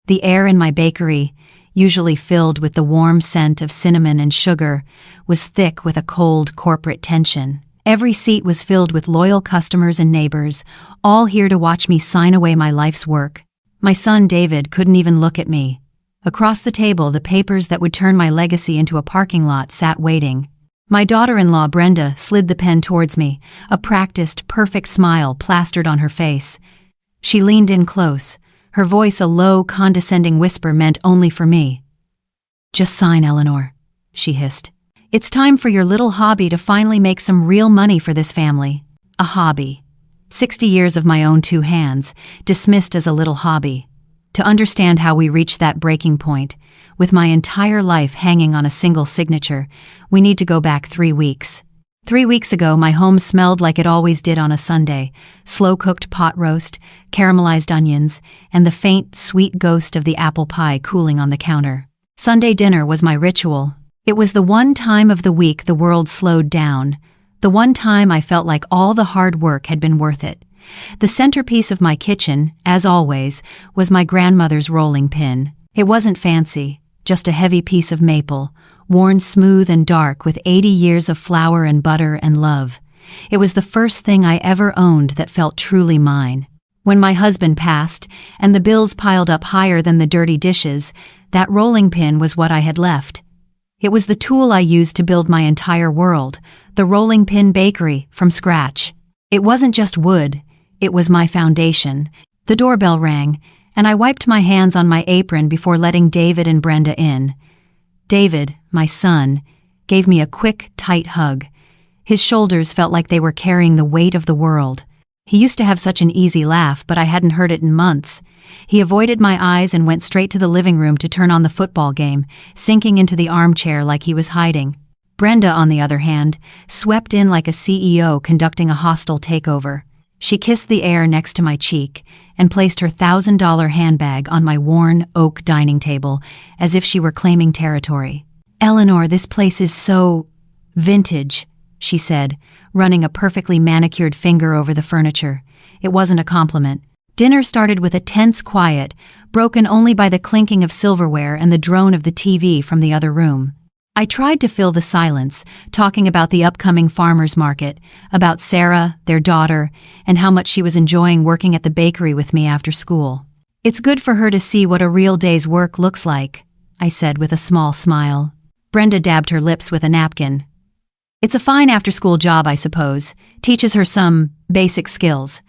The air in my bakery, usually filled with the warm scent of cinnamon and sugar, was thick with a cold corporate tension. Every seat was filled with loyal customers and neighbors, all here to watch me sign away my life's work. My son David couldn't even look at me. Across the table, the papers that would turn my legacy into a parking lot sat waiting. My daughter-in-law Brenda slid the pen towards me, a practiced, perfect smile plastered on her face. She leaned in close, her voice a low, condescending whisper meant only for me. "Just sign, Eleanor," she hissed. "It's time for your little hobby to finally make some real money for this family." A hobby. 60 years of my own two hands, dismissed as a little hobby. To understand how we reached that breaking point, with my entire life hanging on a single signature, we need to go back 3 weeks. 3 weeks ago, my home smelled like it always did on a Sunday: slow-cooked pot roast, caramelized onions, and the faint, sweet ghost of the apple pie cooling on the counter. Sunday dinner was my ritual. It was the one time of the week the world slowed down, the one time I felt like all the hard work had been worth it. The centerpiece of my kitchen, as always, was my grandmother's rolling pin. It wasn't fancy, just a heavy piece of maple, worn smooth and dark with 80 years of flour and butter and love. It was the first thing I ever owned that felt truly mine. When my husband passed, and the bills piled up higher than the dirty dishes, that rolling pin was what I had left. It was the tool I used to build my entire world, the rolling pin bakery, from scratch. It wasn't just wood, it was my foundation. The doorbell rang, and I wiped my hands on my apron before letting David and Brenda in. David, my son, gave me a quick, tight hug. His shoulders felt like they were carrying the weight of the world. He used to have such an easy laugh, but I hadn't heard it in months. He avoided my eyes and went straight to the living room to turn on the football game, sinking into the armchair like he was hiding. Brenda, on the other hand, swept in like a CEO conducting a hostile takeover. She kissed the air next to my cheek and placed her $1,000 handbag on my worn oak dining table as if she were claiming territory. "Eleanor, this place is so vintage," she said, running a perfectly manicured finger over the furniture. It wasn't a compliment. Dinner started with a tense quiet, broken only by the clinking of silverware and the drone of the TV from the other room. I tried to fill the silence, talking about the upcoming farmers market, about Sarah, their daughter, and how much she was enjoying working at the bakery with me after school. "It's good for her to see what a real day's work looks like," I said with a small smile. Brenda dabbed her lips with a napkin. "It's a fine after-school job, I suppose. Teaches her some basic skills.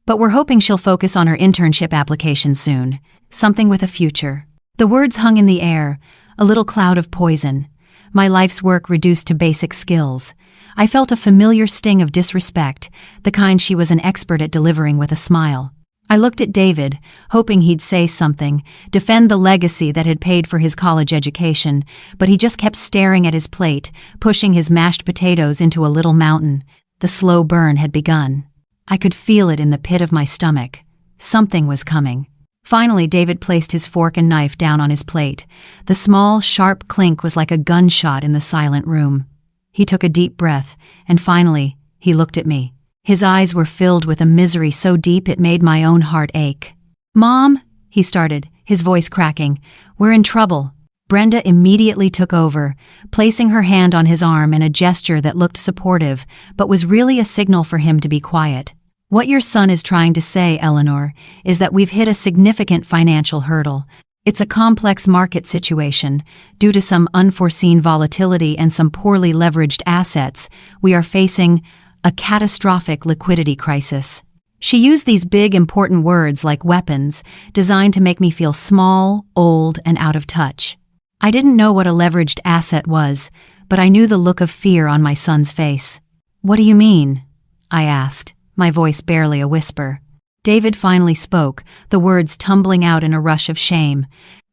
But we're hoping she'll focus on her internship application soon. Something with a future." The words hung in the air, a little cloud of poison. My life's work reduced to basic skills. I felt a familiar sting of disrespect, the kind she was an expert at delivering with a smile. I looked at David, hoping he'd say something, defend the legacy that had paid for his college education, but he just kept staring at his plate, pushing his mashed potatoes into a little mountain. The slow burn had begun. I could feel it in the pit of my stomach. Something was coming. Finally, David placed his fork and knife down on his plate. The small, sharp clink was like a gunshot in the silent room. He took a deep breath, and finally, he looked at me. His eyes were filled with a misery so deep it made my own heart ache. "Mom," he started, his voice cracking, "we're in trouble." Brenda immediately took over, placing her hand on his arm in a gesture that looked supportive, but was really a signal for him to be quiet. "What your son is trying to say, Eleanor, is that we've hit a significant financial hurdle. It's a complex market situation. Due to some unforeseen volatility and some poorly leveraged assets, we are facing a catastrophic liquidity crisis." She used these big, important words like weapons, designed to make me feel small, old, and out of touch. I didn't know what a leveraged asset was, but I knew the look of fear on my son's face. "What do you mean?" I asked, my voice barely a whisper. David finally spoke, the words tumbling out in a rush of shame.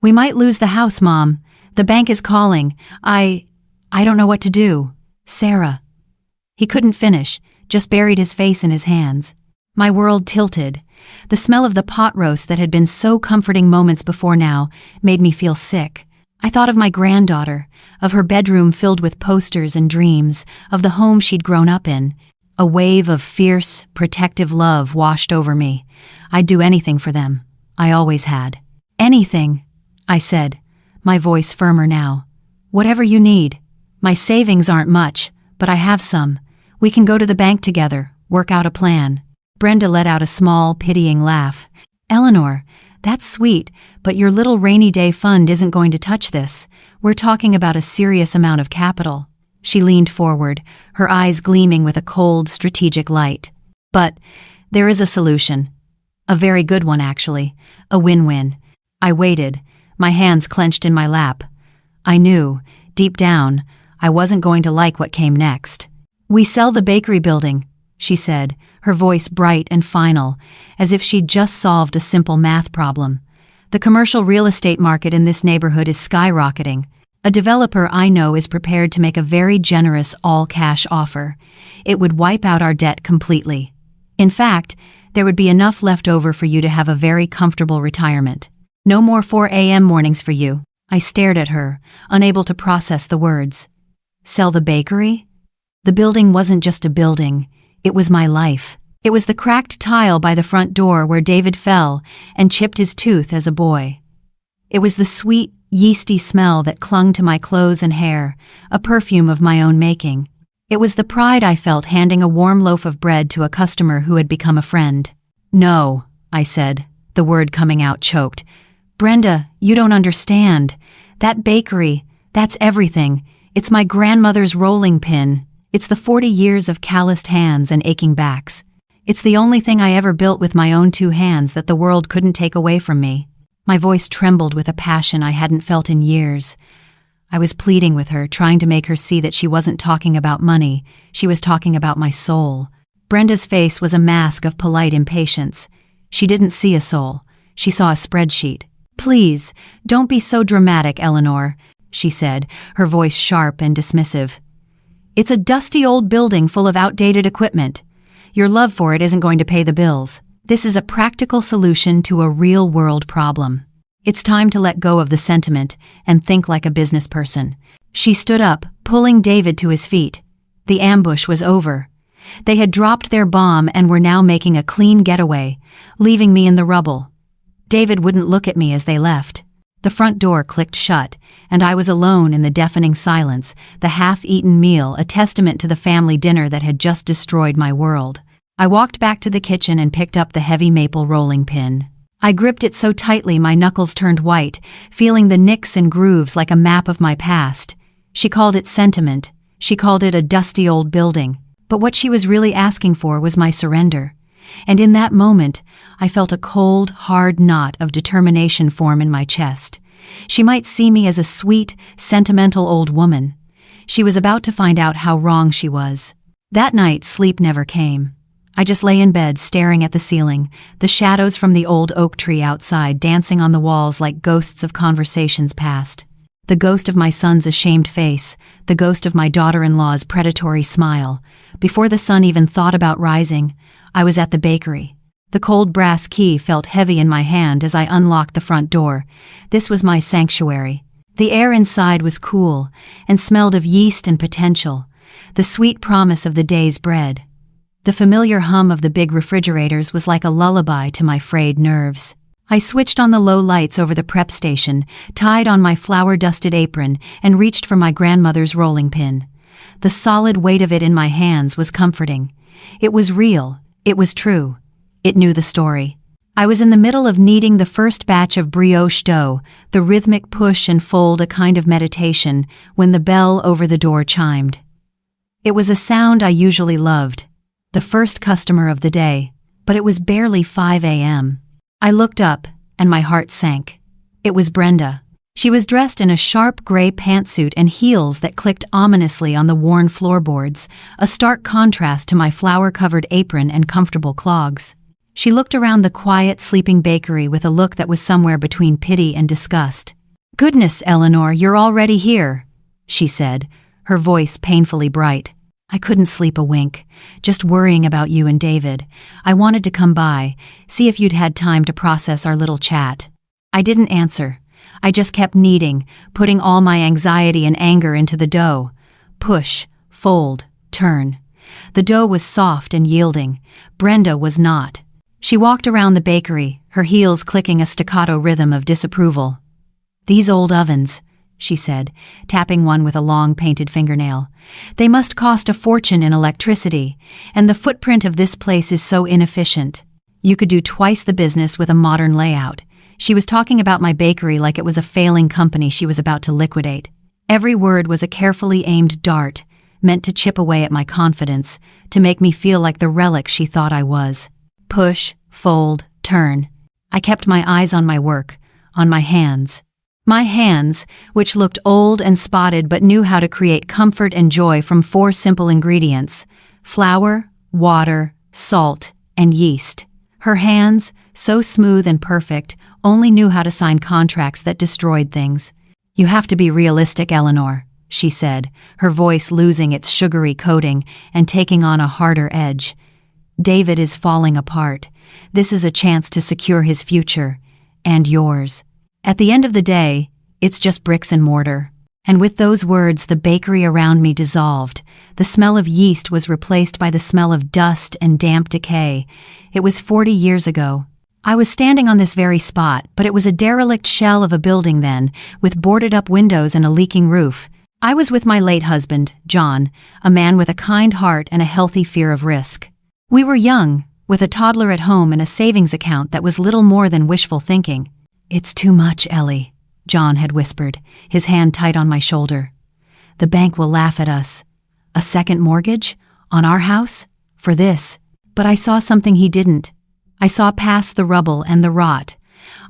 "We might lose the house, Mom. The bank is calling. I don't know what to do. Sarah." He couldn't finish, just buried his face in his hands. My world tilted. The smell of the pot roast that had been so comforting moments before now made me feel sick. I thought of my granddaughter, of her bedroom filled with posters and dreams, of the home she'd grown up in. A wave of fierce, protective love washed over me. I'd do anything for them. I always had. Anything, I said, my voice firmer now. Whatever you need. My savings aren't much, but I have some. We can go to the bank together, work out a plan. Brenda let out a small, pitying laugh. Eleanor, that's sweet, but your little rainy day fund isn't going to touch this. We're talking about a serious amount of capital. She leaned forward, her eyes gleaming with a cold, strategic light. But there is a solution. A very good one, actually. A win-win. I waited, my hands clenched in my lap. I knew, deep down, I wasn't going to like what came next. We sell the bakery building, she said, her voice bright and final, as if she'd just solved a simple math problem. The commercial real estate market in this neighborhood is skyrocketing. A developer I know is prepared to make a very generous all-cash offer. It would wipe out our debt completely. In fact, there would be enough left over for you to have a very comfortable retirement. No more 4 a.m. mornings for you. I stared at her, unable to process the words. Sell the bakery? The building wasn't just a building. It was my life. It was the cracked tile by the front door where David fell and chipped his tooth as a boy. It was the sweet, yeasty smell that clung to my clothes and hair, a perfume of my own making. It was the pride I felt handing a warm loaf of bread to a customer who had become a friend. No, I said, the word coming out choked. Brenda, you don't understand. That bakery, that's everything. It's my grandmother's rolling pin. It's the 40 years of calloused hands and aching backs. It's the only thing I ever built with my own 2 hands that the world couldn't take away from me. My voice trembled with a passion I hadn't felt in years. I was pleading with her, trying to make her see that she wasn't talking about money. She was talking about my soul. Brenda's face was a mask of polite impatience. She didn't see a soul. She saw a spreadsheet. Please, don't be so dramatic, Eleanor, she said, her voice sharp and dismissive. It's a dusty old building full of outdated equipment. Your love for it isn't going to pay the bills. This is a practical solution to a real-world problem. It's time to let go of the sentiment and think like a business person. She stood up, pulling David to his feet. The ambush was over. They had dropped their bomb and were now making a clean getaway, leaving me in the rubble. David wouldn't look at me as they left. The front door clicked shut, and I was alone in the deafening silence, the half-eaten meal a testament to the family dinner that had just destroyed my world. I walked back to the kitchen and picked up the heavy maple rolling pin. I gripped it so tightly my knuckles turned white, feeling the nicks and grooves like a map of my past. She called it sentiment. She called it a dusty old building. But what she was really asking for was my surrender. And in that moment, I felt a cold, hard knot of determination form in my chest. She might see me as a sweet, sentimental old woman. She was about to find out how wrong she was. That night, sleep never came. I just lay in bed staring at the ceiling, the shadows from the old oak tree outside dancing on the walls like ghosts of conversations past. The ghost of my son's ashamed face, the ghost of my daughter-in-law's predatory smile. Before the sun even thought about rising, I was at the bakery. The cold brass key felt heavy in my hand as I unlocked the front door. This was my sanctuary. The air inside was cool and smelled of yeast and potential, the sweet promise of the day's bread. The familiar hum of the big refrigerators was like a lullaby to my frayed nerves. I switched on the low lights over the prep station, tied on my flour-dusted apron, and reached for my grandmother's rolling pin. The solid weight of it in my hands was comforting. It was real. It was true. It knew the story. I was in the middle of kneading the first batch of brioche dough, the rhythmic push and fold a kind of meditation, when the bell over the door chimed. It was a sound I usually loved, the first customer of the day, but it was barely 5 a.m. I looked up, and my heart sank. It was Brenda. She was dressed in a sharp gray pantsuit and heels that clicked ominously on the worn floorboards, a stark contrast to my flour-covered apron and comfortable clogs. She looked around the quiet, sleeping bakery with a look that was somewhere between pity and disgust. "Goodness, Eleanor, you're already here," she said, her voice painfully bright. "I couldn't sleep a wink, just worrying about you and David. I wanted to come by, see if you'd had time to process our little chat." I didn't answer. I just kept kneading, putting all my anxiety and anger into the dough. Push, fold, turn. The dough was soft and yielding. Brenda was not. She walked around the bakery, her heels clicking a staccato rhythm of disapproval. "These old ovens," she said, tapping one with a long painted fingernail. "They must cost a fortune in electricity, and the footprint of this place is so inefficient. You could do twice the business with a modern layout." She was talking about my bakery like it was a failing company she was about to liquidate. Every word was a carefully aimed dart, meant to chip away at my confidence, to make me feel like the relic she thought I was. Push, fold, turn. I kept my eyes on my work, on my hands. My hands, which looked old and spotted but knew how to create comfort and joy from 4 simple ingredients: flour, water, salt, and yeast. Her hands, so smooth and perfect, only knew how to sign contracts that destroyed things. "You have to be realistic, Eleanor," she said, her voice losing its sugary coating and taking on a harder edge. "David is falling apart. This is a chance to secure his future, and yours. At the end of the day, it's just bricks and mortar." And with those words, the bakery around me dissolved. The smell of yeast was replaced by the smell of dust and damp decay. It was 40 years ago. I was standing on this very spot, but it was a derelict shell of a building then, with boarded-up windows and a leaking roof. I was with my late husband, John, a man with a kind heart and a healthy fear of risk. We were young, with a toddler at home and a savings account that was little more than wishful thinking. "It's too much, Ellie," John had whispered, his hand tight on my shoulder. "The bank will laugh at us. A second mortgage? On our house? For this." But I saw something he didn't. I saw past the rubble and the rot.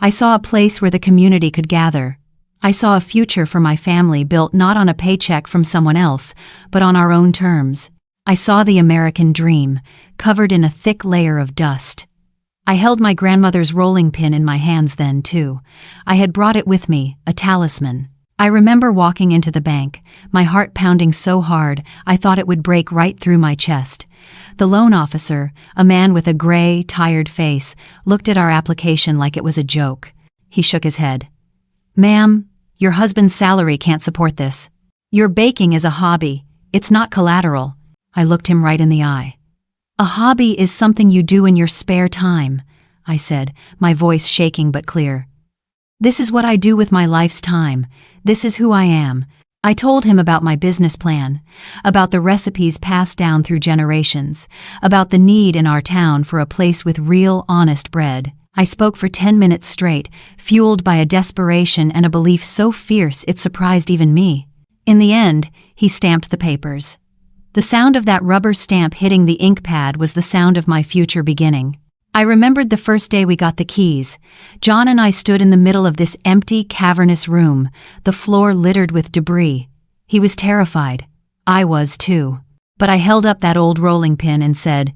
I saw a place where the community could gather. I saw a future for my family built not on a paycheck from someone else, but on our own terms. I saw the American dream, covered in a thick layer of dust. I held my grandmother's rolling pin in my hands then, too. I had brought it with me, a talisman. I remember walking into the bank, my heart pounding so hard I thought it would break right through my chest. The loan officer, a man with a gray, tired face, looked at our application like it was a joke. He shook his head. "Ma'am, your husband's salary can't support this. Your baking is a hobby. It's not collateral." I looked him right in the eye. "A hobby is something you do in your spare time," I said, my voice shaking but clear. "This is what I do with my life's time. This is who I am." I told him about my business plan, about the recipes passed down through generations, about the need in our town for a place with real, honest bread. I spoke for 10 minutes straight, fueled by a desperation and a belief so fierce it surprised even me. In the end, he stamped the papers. The sound of that rubber stamp hitting the ink pad was the sound of my future beginning. I remembered the first day we got the keys. John and I stood in the middle of this empty, cavernous room, the floor littered with debris. He was terrified. I was too. But I held up that old rolling pin and said,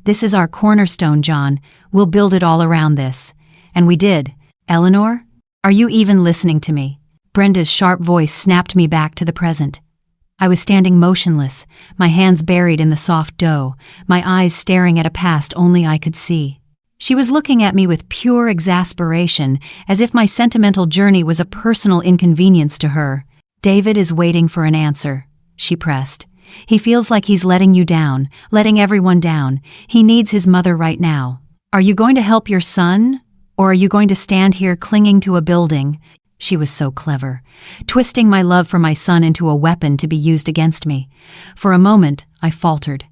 "This is our cornerstone, John. We'll build it all around this." And we did. "Eleanor, are you even listening to me?" Brenda's sharp voice snapped me back to the present. I was standing motionless, my hands buried in the soft dough, my eyes staring at a past only I could see. She was looking at me with pure exasperation, as if my sentimental journey was a personal inconvenience to her. "David is waiting for an answer," she pressed. "He feels like he's letting you down, letting everyone down. He needs his mother right now. Are you going to help your son, or are you going to stand here clinging to a building?" She was so clever, twisting my love for my son into a weapon to be used against me. For a moment, I faltered.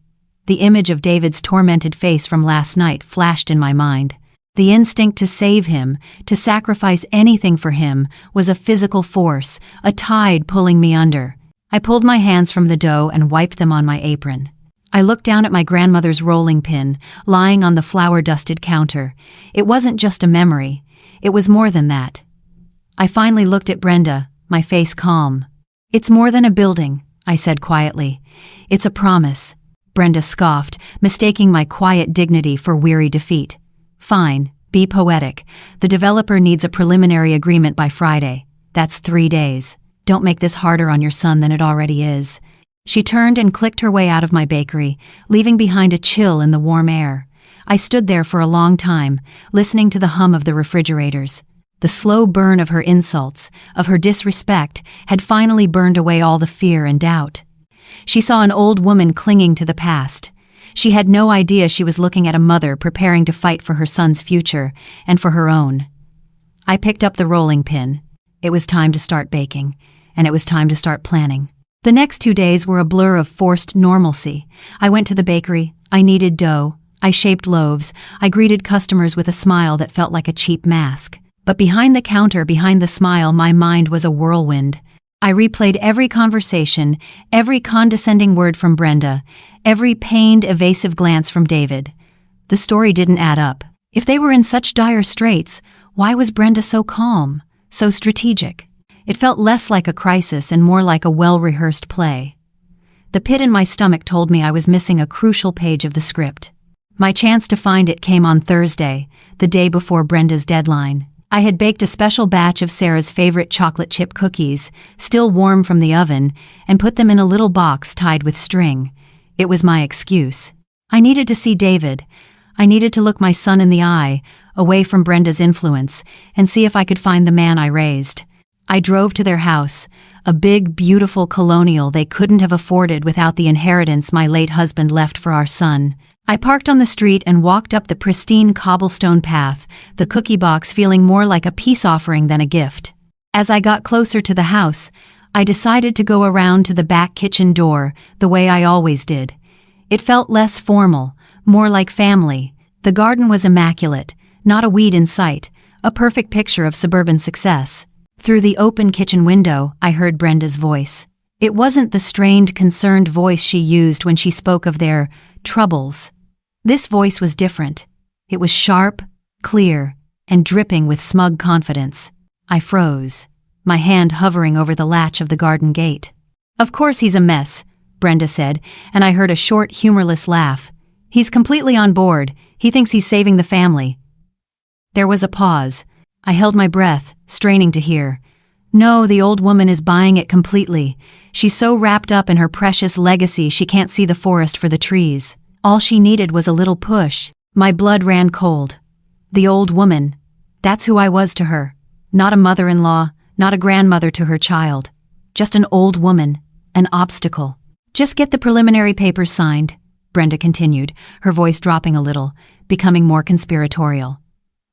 The image of David's tormented face from last night flashed in my mind. The instinct to save him, to sacrifice anything for him, was a physical force, a tide pulling me under. I pulled my hands from the dough and wiped them on my apron. I looked down at my grandmother's rolling pin, lying on the flour-dusted counter. It wasn't just a memory. It was more than that. I finally looked at Brenda, my face calm. "It's more than a building," I said quietly. "It's a promise." Brenda scoffed, mistaking my quiet dignity for weary defeat. "Fine, be poetic. The developer needs a preliminary agreement by Friday. That's 3 days. Don't make this harder on your son than it already is." She turned and clicked her way out of my bakery, leaving behind a chill in the warm air. I stood there for a long time, listening to the hum of the refrigerators. The slow burn of her insults, of her disrespect, had finally burned away all the fear and doubt. She saw an old woman clinging to the past. She had no idea she was looking at a mother preparing to fight for her son's future and for her own. I picked up the rolling pin. It was time to start baking, and it was time to start planning. The next 2 days were a blur of forced normalcy. I went to the bakery. I kneaded dough. I shaped loaves. I greeted customers with a smile that felt like a cheap mask. But behind the counter, behind the smile, my mind was a whirlwind. I replayed every conversation, every condescending word from Brenda, every pained, evasive glance from David. The story didn't add up. If they were in such dire straits, why was Brenda so calm, so strategic? It felt less like a crisis and more like a well-rehearsed play. The pit in my stomach told me I was missing a crucial page of the script. My chance to find it came on Thursday, the day before Brenda's deadline. I had baked a special batch of Sarah's favorite chocolate chip cookies, still warm from the oven, and put them in a little box tied with string. It was my excuse. I needed to see David. I needed to look my son in the eye, away from Brenda's influence, and see if I could find the man I raised. I drove to their house, a big, beautiful colonial they couldn't have afforded without the inheritance my late husband left for our son. I parked on the street and walked up the pristine cobblestone path, the cookie box feeling more like a peace offering than a gift. As I got closer to the house, I decided to go around to the back kitchen door, the way I always did. It felt less formal, more like family. The garden was immaculate, not a weed in sight, a perfect picture of suburban success. Through the open kitchen window, I heard Brenda's voice. It wasn't the strained, concerned voice she used when she spoke of their troubles. This voice was different. It was sharp, clear, and dripping with smug confidence. I froze, my hand hovering over the latch of the garden gate. "Of course he's a mess," Brenda said, and I heard a short, humorless laugh. "He's completely on board. He thinks he's saving the family." There was a pause. I held my breath, straining to hear. No, the old woman is buying it completely. She's so wrapped up in her precious legacy she can't see the forest for the trees. All she needed was a little push. My blood ran cold. The old woman. That's who I was to her. Not a mother-in-law, not a grandmother to her child. Just an old woman, an obstacle. "Just get the preliminary papers signed," Brenda continued, her voice dropping a little, becoming more conspiratorial.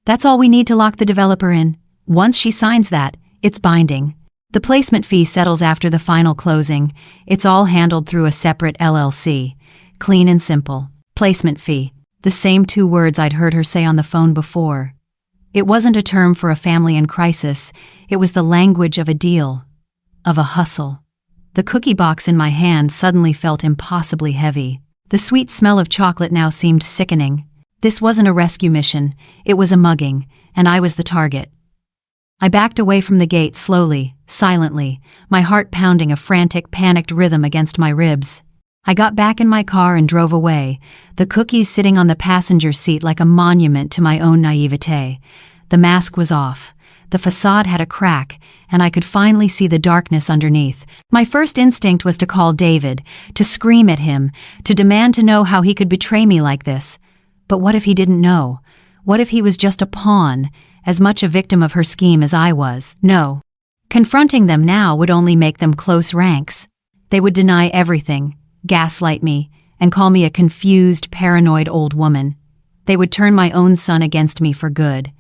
"That's all we need to lock the developer in. Once she signs that, it's binding. The placement fee settles after the final closing. It's all handled through a separate LLC. Clean and simple. Placement fee. The same 2 words I'd heard her say on the phone before. It wasn't a term for a family in crisis. It was the language of a deal. Of a hustle. The cookie box in my hand suddenly felt impossibly heavy. The sweet smell of chocolate now seemed sickening. This wasn't a rescue mission. It was a mugging, and I was the target. I backed away from the gate slowly, silently, my heart pounding a frantic, panicked rhythm against my ribs. I got back in my car and drove away, the cookies sitting on the passenger seat like a monument to my own naivete. The mask was off. The facade had a crack, and I could finally see the darkness underneath. My first instinct was to call David, to scream at him, to demand to know how he could betray me like this. But what if he didn't know? What if he was just a pawn, as much a victim of her scheme as I was? No. Confronting them now would only make them close ranks. They would deny everything, gaslight me, and call me a confused, paranoid old woman. They would turn my own son against me for good.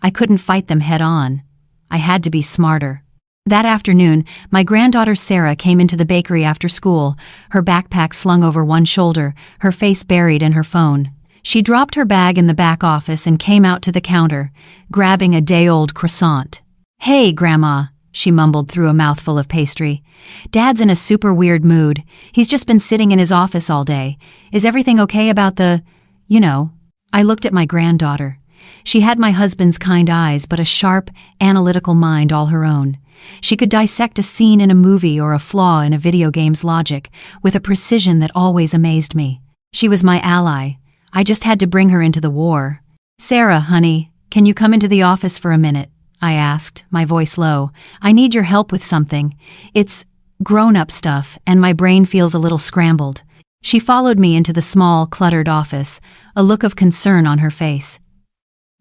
I couldn't fight them head on. I had to be smarter. That afternoon, my granddaughter Sarah came into the bakery after school, her backpack slung over one shoulder, her face buried in her phone. She dropped her bag in the back office and came out to the counter, grabbing a day-old croissant. "Hey, Grandma," she mumbled through a mouthful of pastry. "Dad's in a super weird mood. He's just been sitting in his office all day. Is everything okay about the, you know?" I looked at my granddaughter. She had my husband's kind eyes, but a sharp, analytical mind all her own. She could dissect a scene in a movie or a flaw in a video game's logic with a precision that always amazed me. She was my ally. I just had to bring her into the war. "Sarah, honey, can you come into the office for a minute?" I asked, my voice low. "I need your help with something. It's grown-up stuff, and my brain feels a little scrambled." She followed me into the small, cluttered office, a look of concern on her face.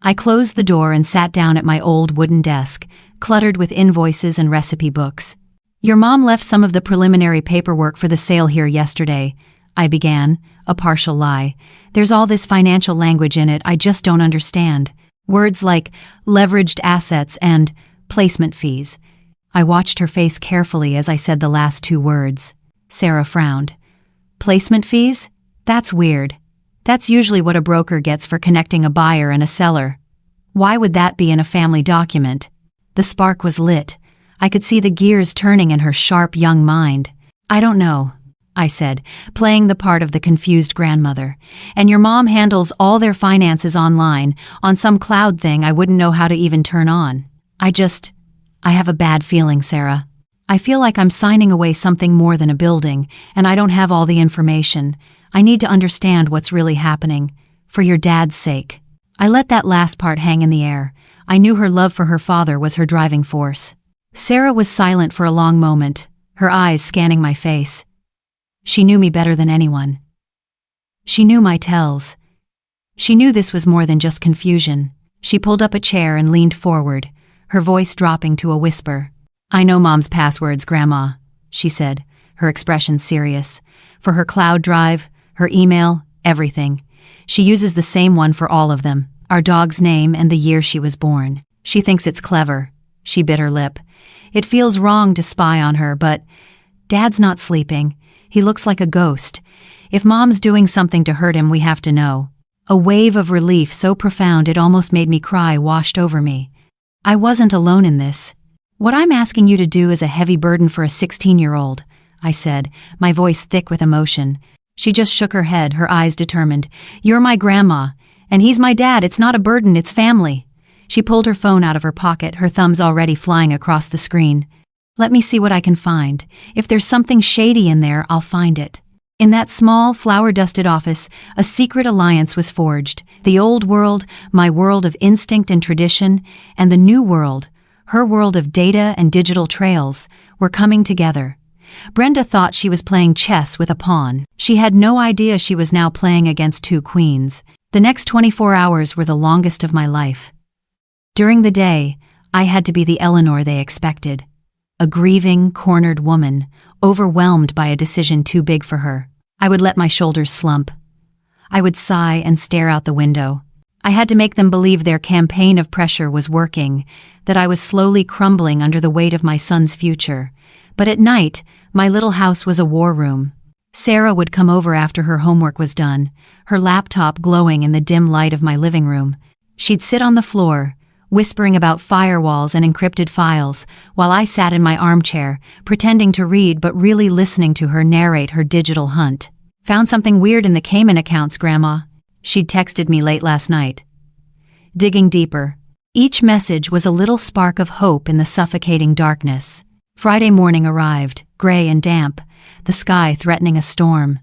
I closed the door and sat down at my old wooden desk, cluttered with invoices and recipe books. "Your mom left some of the preliminary paperwork for the sale here yesterday," I began, a partial lie. There's all this financial language in it I just don't understand. Words like leveraged assets and placement fees. I watched her face carefully as I said the last two words. Sarah frowned. Placement fees? That's weird. That's usually what a broker gets for connecting a buyer and a seller. Why would that be in a family document? The spark was lit. I could see the gears turning in her sharp young mind. I don't know, I said, playing the part of the confused grandmother. And your mom handles all their finances online, on some cloud thing I wouldn't know how to even turn on. I have a bad feeling, Sarah. I feel like I'm signing away something more than a building, and I don't have all the information. I need to understand what's really happening, for your dad's sake. I let that last part hang in the air. I knew her love for her father was her driving force. Sarah was silent for a long moment, her eyes scanning my face. She knew me better than anyone. She knew my tells. She knew this was more than just confusion. She pulled up a chair and leaned forward, her voice dropping to a whisper. I know Mom's passwords, Grandma, she said, her expression serious. For her cloud drive, her email, everything. She uses the same one for all of them, our dog's name and the year she was born. She thinks it's clever. She bit her lip. It feels wrong to spy on her, but Dad's not sleeping. He looks like a ghost. If Mom's doing something to hurt him, we have to know. A wave of relief so profound it almost made me cry washed over me. I wasn't alone in this. What I'm asking you to do is a heavy burden for a 16-year-old, I said, my voice thick with emotion. She just shook her head, her eyes determined. You're my grandma, and he's my dad. It's not a burden, it's family. She pulled her phone out of her pocket, her thumbs already flying across the screen. Let me see what I can find. If there's something shady in there, I'll find it. In that small, flower-dusted office, a secret alliance was forged. The old world, my world of instinct and tradition, and the new world, her world of data and digital trails, were coming together. Brenda thought she was playing chess with a pawn. She had no idea she was now playing against two queens. The next 24 hours were the longest of my life. During the day, I had to be the Eleanor they expected. A grieving, cornered woman, overwhelmed by a decision too big for her. I would let my shoulders slump. I would sigh and stare out the window. I had to make them believe their campaign of pressure was working, that I was slowly crumbling under the weight of my son's future. But at night, my little house was a war room. Sarah would come over after her homework was done, her laptop glowing in the dim light of my living room. She'd sit on the floor, whispering about firewalls and encrypted files, while I sat in my armchair, pretending to read but really listening to her narrate her digital hunt. Found something weird in the Cayman accounts, Grandma. She'd texted me late last night. Digging deeper. Each message was a little spark of hope in the suffocating darkness. Friday morning arrived, gray and damp, the sky threatening a storm.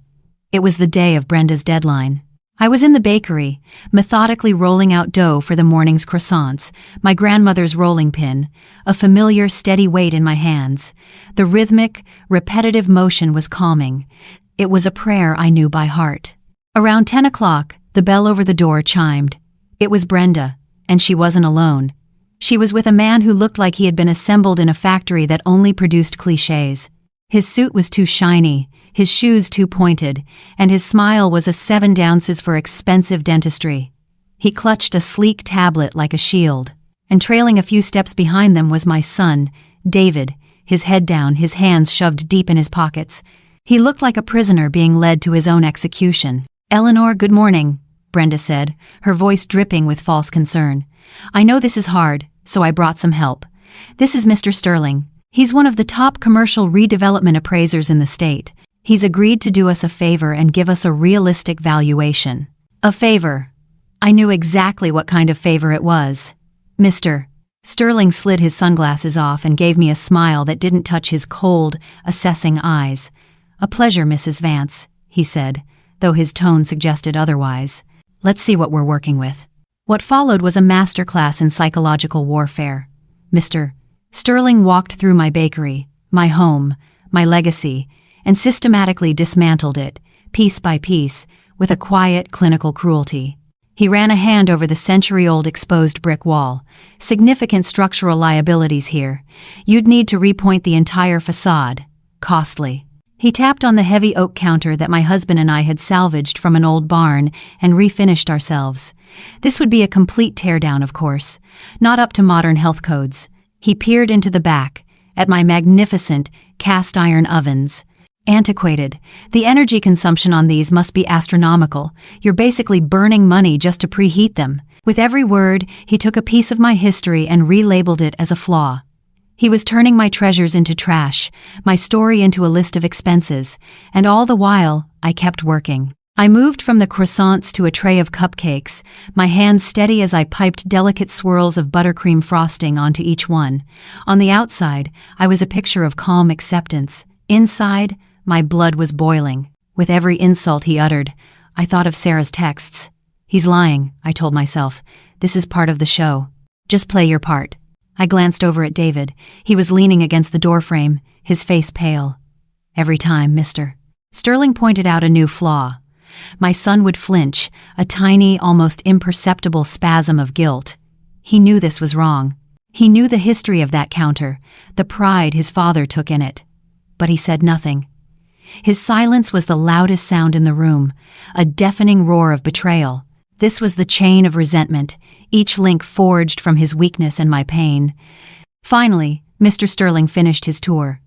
It was the day of Brenda's deadline. I was in the bakery, methodically rolling out dough for the morning's croissants, my grandmother's rolling pin, a familiar, steady weight in my hands. The rhythmic, repetitive motion was calming. It was a prayer I knew by heart. Around 10 o'clock, the bell over the door chimed. It was Brenda, and she wasn't alone. She was with a man who looked like he had been assembled in a factory that only produced clichés. His suit was too shiny, his shoes too pointed, and his smile was a 7 ounces for expensive dentistry. He clutched a sleek tablet like a shield, and trailing a few steps behind them was my son, David, his head down, his hands shoved deep in his pockets. He looked like a prisoner being led to his own execution. Eleanor, good morning, Brenda said, her voice dripping with false concern. I know this is hard, so I brought some help. This is Mr. Sterling. He's one of the top commercial redevelopment appraisers in the state. He's agreed to do us a favor and give us a realistic valuation. A favor. I knew exactly what kind of favor it was. Mr. Sterling slid his sunglasses off and gave me a smile that didn't touch his cold, assessing eyes. A pleasure, Mrs. Vance, he said, though his tone suggested otherwise. Let's see what we're working with. What followed was a masterclass in psychological warfare. Mr. Sterling walked through my bakery, my home, my legacy, and systematically dismantled it, piece by piece, with a quiet, clinical cruelty. He ran a hand over the century-old exposed brick wall. Significant structural liabilities here. You'd need to repoint the entire facade. Costly. He tapped on the heavy oak counter that my husband and I had salvaged from an old barn and refinished ourselves. This would be a complete teardown, of course, not up to modern health codes. He peered into the back, at my magnificent cast-iron ovens. Antiquated. The energy consumption on these must be astronomical. You're basically burning money just to preheat them. With every word, he took a piece of my history and relabeled it as a flaw. He was turning my treasures into trash, my story into a list of expenses, and all the while, I kept working. I moved from the croissants to a tray of cupcakes, my hands steady as I piped delicate swirls of buttercream frosting onto each one. On the outside, I was a picture of calm acceptance. Inside, my blood was boiling. With every insult he uttered, I thought of Sarah's texts. He's lying, I told myself. This is part of the show. Just play your part. I glanced over at David. He was leaning against the doorframe, his face pale. Every time, mister. Sterling pointed out a new flaw. My son would flinch, a tiny, almost imperceptible spasm of guilt. He knew this was wrong. He knew the history of that counter, the pride his father took in it. But he said nothing. His silence was the loudest sound in the room, a deafening roar of betrayal. This was the chain of resentment, each link forged from his weakness and my pain. Finally, Mr. Sterling finished his tour.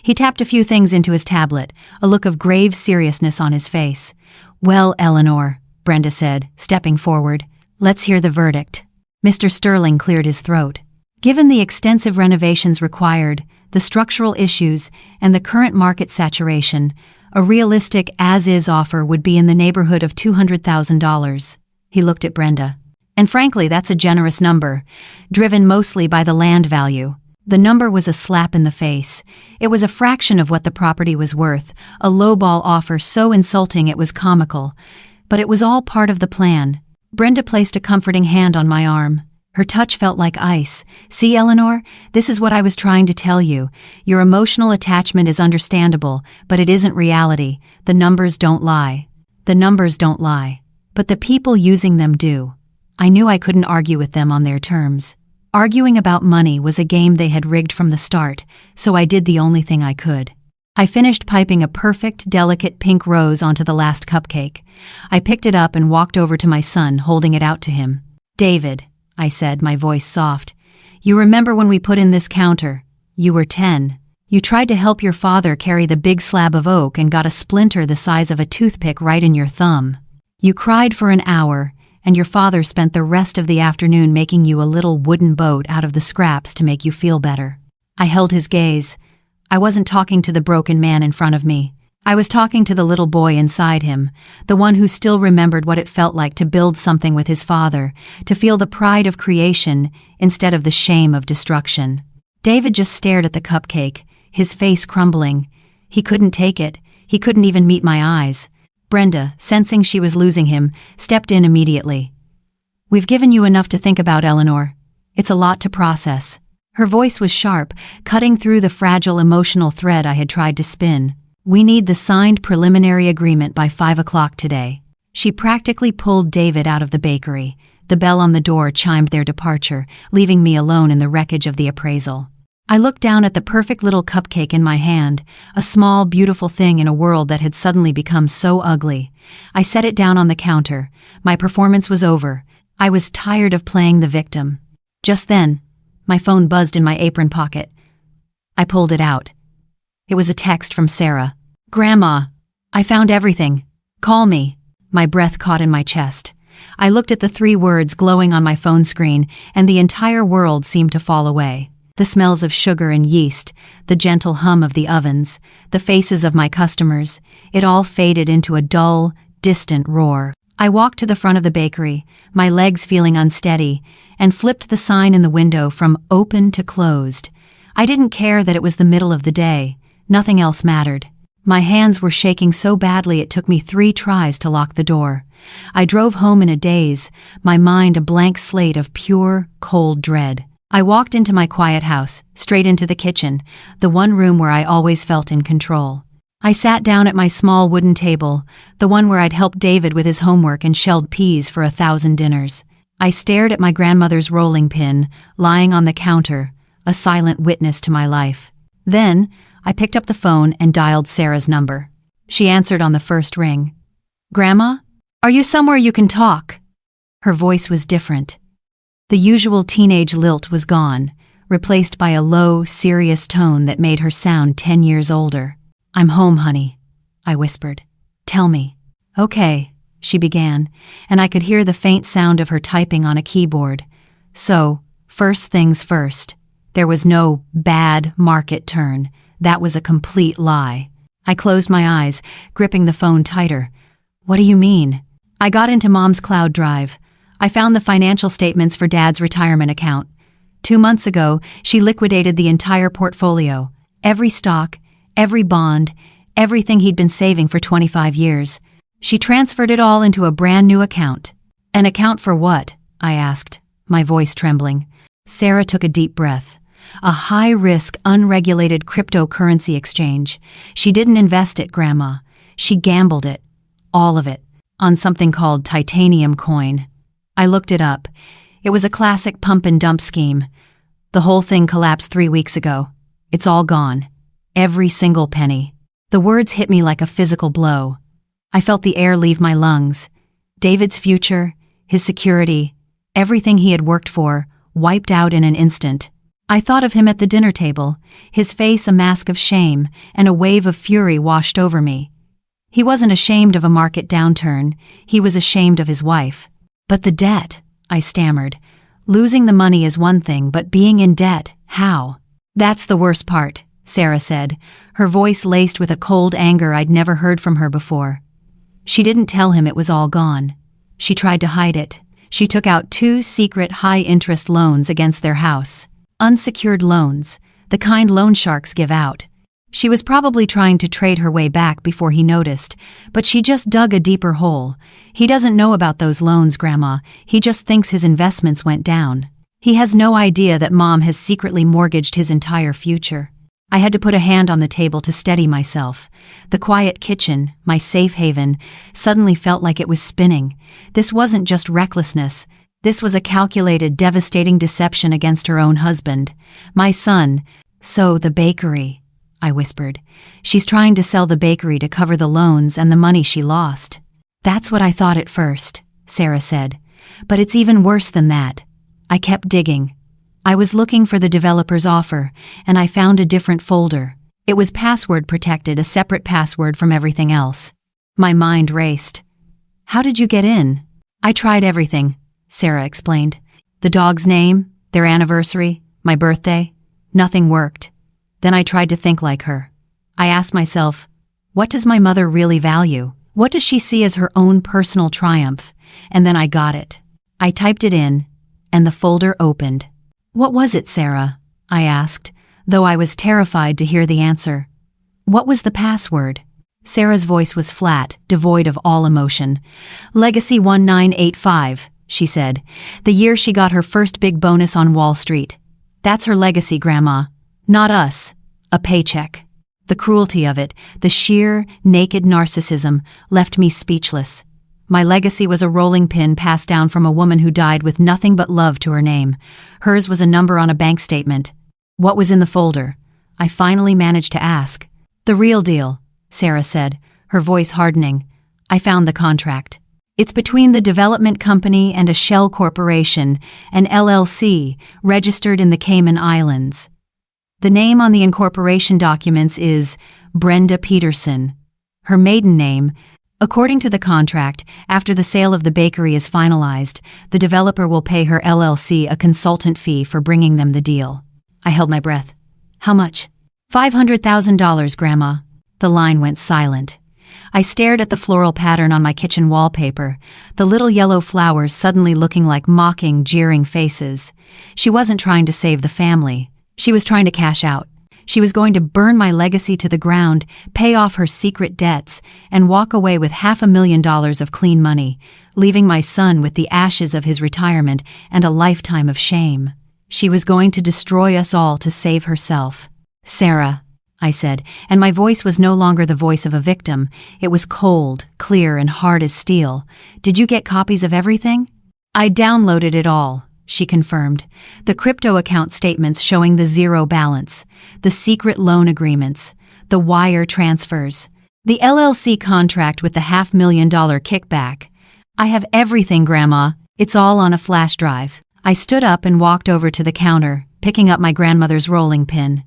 He tapped a few things into his tablet, a look of grave seriousness on his face. "Well, Eleanor," Brenda said, stepping forward, "let's hear the verdict." Mr. Sterling cleared his throat. Given the extensive renovations required, the structural issues, and the current market saturation, a realistic as-is offer would be in the neighborhood of $200,000. He looked at Brenda. And frankly, that's a generous number, driven mostly by the land value. The number was a slap in the face. It was a fraction of what the property was worth, a lowball offer so insulting it was comical. But it was all part of the plan. Brenda placed a comforting hand on my arm. Her touch felt like ice. "See, Eleanor, this is what I was trying to tell you. Your emotional attachment is understandable, but it isn't reality. The numbers don't lie. The numbers don't lie. But the people using them do." I knew I couldn't argue with them on their terms. Arguing about money was a game they had rigged from the start, so I did the only thing I could. I finished piping a perfect, delicate pink rose onto the last cupcake. I picked it up and walked over to my son, holding it out to him. "David," I said, my voice soft, "you remember when we put in this counter? You were 10. You tried to help your father carry the big slab of oak and got a splinter the size of a toothpick right in your thumb. You cried for an hour, and your father spent the rest of the afternoon making you a little wooden boat out of the scraps to make you feel better." I held his gaze. I wasn't talking to the broken man in front of me. I was talking to the little boy inside him, the one who still remembered what it felt like to build something with his father, to feel the pride of creation instead of the shame of destruction. David just stared at the cupcake, his face crumbling. He couldn't take it. He couldn't even meet my eyes. Brenda, sensing she was losing him, stepped in immediately. "We've given you enough to think about, Eleanor. It's a lot to process." Her voice was sharp, cutting through the fragile emotional thread I had tried to spin. "We need the signed preliminary agreement by 5 o'clock today." She practically pulled David out of the bakery. The bell on the door chimed their departure, leaving me alone in the wreckage of the appraisal. I looked down at the perfect little cupcake in my hand, a small, beautiful thing in a world that had suddenly become so ugly. I set it down on the counter. My performance was over. I was tired of playing the victim. Just then, my phone buzzed in my apron pocket. I pulled it out. It was a text from Sarah. "Grandma, I found everything. Call me." My breath caught in my chest. I looked at the 3 words glowing on my phone screen, and the entire world seemed to fall away. The smells of sugar and yeast, the gentle hum of the ovens, the faces of my customers, it all faded into a dull, distant roar. I walked to the front of the bakery, my legs feeling unsteady, and flipped the sign in the window from open to closed. I didn't care that it was the middle of the day. Nothing else mattered. My hands were shaking so badly it took me 3 tries to lock the door. I drove home in a daze, my mind a blank slate of pure, cold dread. I walked into my quiet house, straight into the kitchen, the one room where I always felt in control. I sat down at my small wooden table, the one where I'd helped David with his homework and shelled peas for 1,000 dinners. I stared at my grandmother's rolling pin, lying on the counter, a silent witness to my life. Then, I picked up the phone and dialed Sarah's number. She answered on the first ring. "Grandma? Are you somewhere you can talk?" Her voice was different. The usual teenage lilt was gone, replaced by a low, serious tone that made her sound 10 years older. "I'm home, honey," I whispered. "Tell me." "Okay," she began, and I could hear the faint sound of her typing on a keyboard. "So, first things first. There was no bad market turn. That was a complete lie." I closed my eyes, gripping the phone tighter. "What do you mean?" "I got into Mom's cloud drive. I found the financial statements for Dad's retirement account. 2 months ago, she liquidated the entire portfolio. Every stock, every bond, everything he'd been saving for 25 years. She transferred it all into a brand new account." "An account for what?" I asked, my voice trembling. Sarah took a deep breath. "A high-risk, unregulated cryptocurrency exchange. She didn't invest it, Grandma. She gambled it. All of it. On something called titanium coin." I looked it up. It was a classic pump-and-dump scheme. The whole thing collapsed 3 weeks ago. It's all gone. Every single penny. The words hit me like a physical blow. I felt the air leave my lungs. David's future, his security, everything he had worked for, wiped out in an instant. I thought of him at the dinner table, his face a mask of shame, and a wave of fury washed over me. He wasn't ashamed of a market downturn. He was ashamed of his wife. "But the debt," I stammered. "Losing the money is one thing, but being in debt, how?" "That's the worst part," Sarah said, her voice laced with a cold anger I'd never heard from her before. She didn't tell him it was all gone. She tried to hide it. She took out 2 secret high-interest loans against their house. Unsecured loans, the kind loan sharks give out. She was probably trying to trade her way back before he noticed, but she just dug a deeper hole. "He doesn't know about those loans, Grandma. He just thinks his investments went down. He has no idea that Mom has secretly mortgaged his entire future." I had to put a hand on the table to steady myself. The quiet kitchen, my safe haven, suddenly felt like it was spinning. This wasn't just recklessness. This was a calculated, devastating deception against her own husband. My son. "So, the bakery," I whispered. "She's trying to sell the bakery to cover the loans and the money she lost." "That's what I thought at first," Sarah said. "But it's even worse than that." I kept digging. I was looking for the developer's offer, and I found a different folder. It was password protected, a separate password from everything else. My mind raced. "How did you get in?" "I tried everything," Sarah explained. "The dog's name, their anniversary, my birthday. Nothing worked. Then I tried to think like her. I asked myself, what does my mother really value? What does she see as her own personal triumph? And then I got it. I typed it in, and the folder opened. "What was it, Sarah?" I asked, though I was terrified to hear the answer. "What was the password?" Sarah's voice was flat, devoid of all emotion. "Legacy 1985, she said, the year she got her first big bonus on Wall Street. That's her legacy, Grandma. Not us. A paycheck." The cruelty of it, the sheer, naked narcissism, left me speechless. My legacy was a rolling pin passed down from a woman who died with nothing but love to her name. Hers was a number on a bank statement. What was in the folder? I finally managed to ask. "The real deal," Sarah said, her voice hardening. "I found the contract. It's between the development company and a shell corporation, an LLC, registered in the Cayman Islands. The name on the incorporation documents is Brenda Peterson. Her maiden name. According to the contract, after the sale of the bakery is finalized, the developer will pay her LLC a consultant fee for bringing them the deal." I held my breath. "How much?" $500,000, Grandma." The line went silent. I stared at the floral pattern on my kitchen wallpaper, the little yellow flowers suddenly looking like mocking, jeering faces. She wasn't trying to save the family. She was trying to cash out. She was going to burn my legacy to the ground, pay off her secret debts, and walk away with $500,000 of clean money, leaving my son with the ashes of his retirement and a lifetime of shame. She was going to destroy us all to save herself. "Sarah," I said, and my voice was no longer the voice of a victim. It was cold, clear, and hard as steel. "Did you get copies of everything?" "I downloaded it all," she confirmed. The crypto account statements showing the zero balance, the secret loan agreements, the wire transfers, the LLC contract with the $500,000 kickback. I have everything, Grandma. It's all on a flash drive. I stood up and walked over to the counter, picking up my grandmother's rolling pin.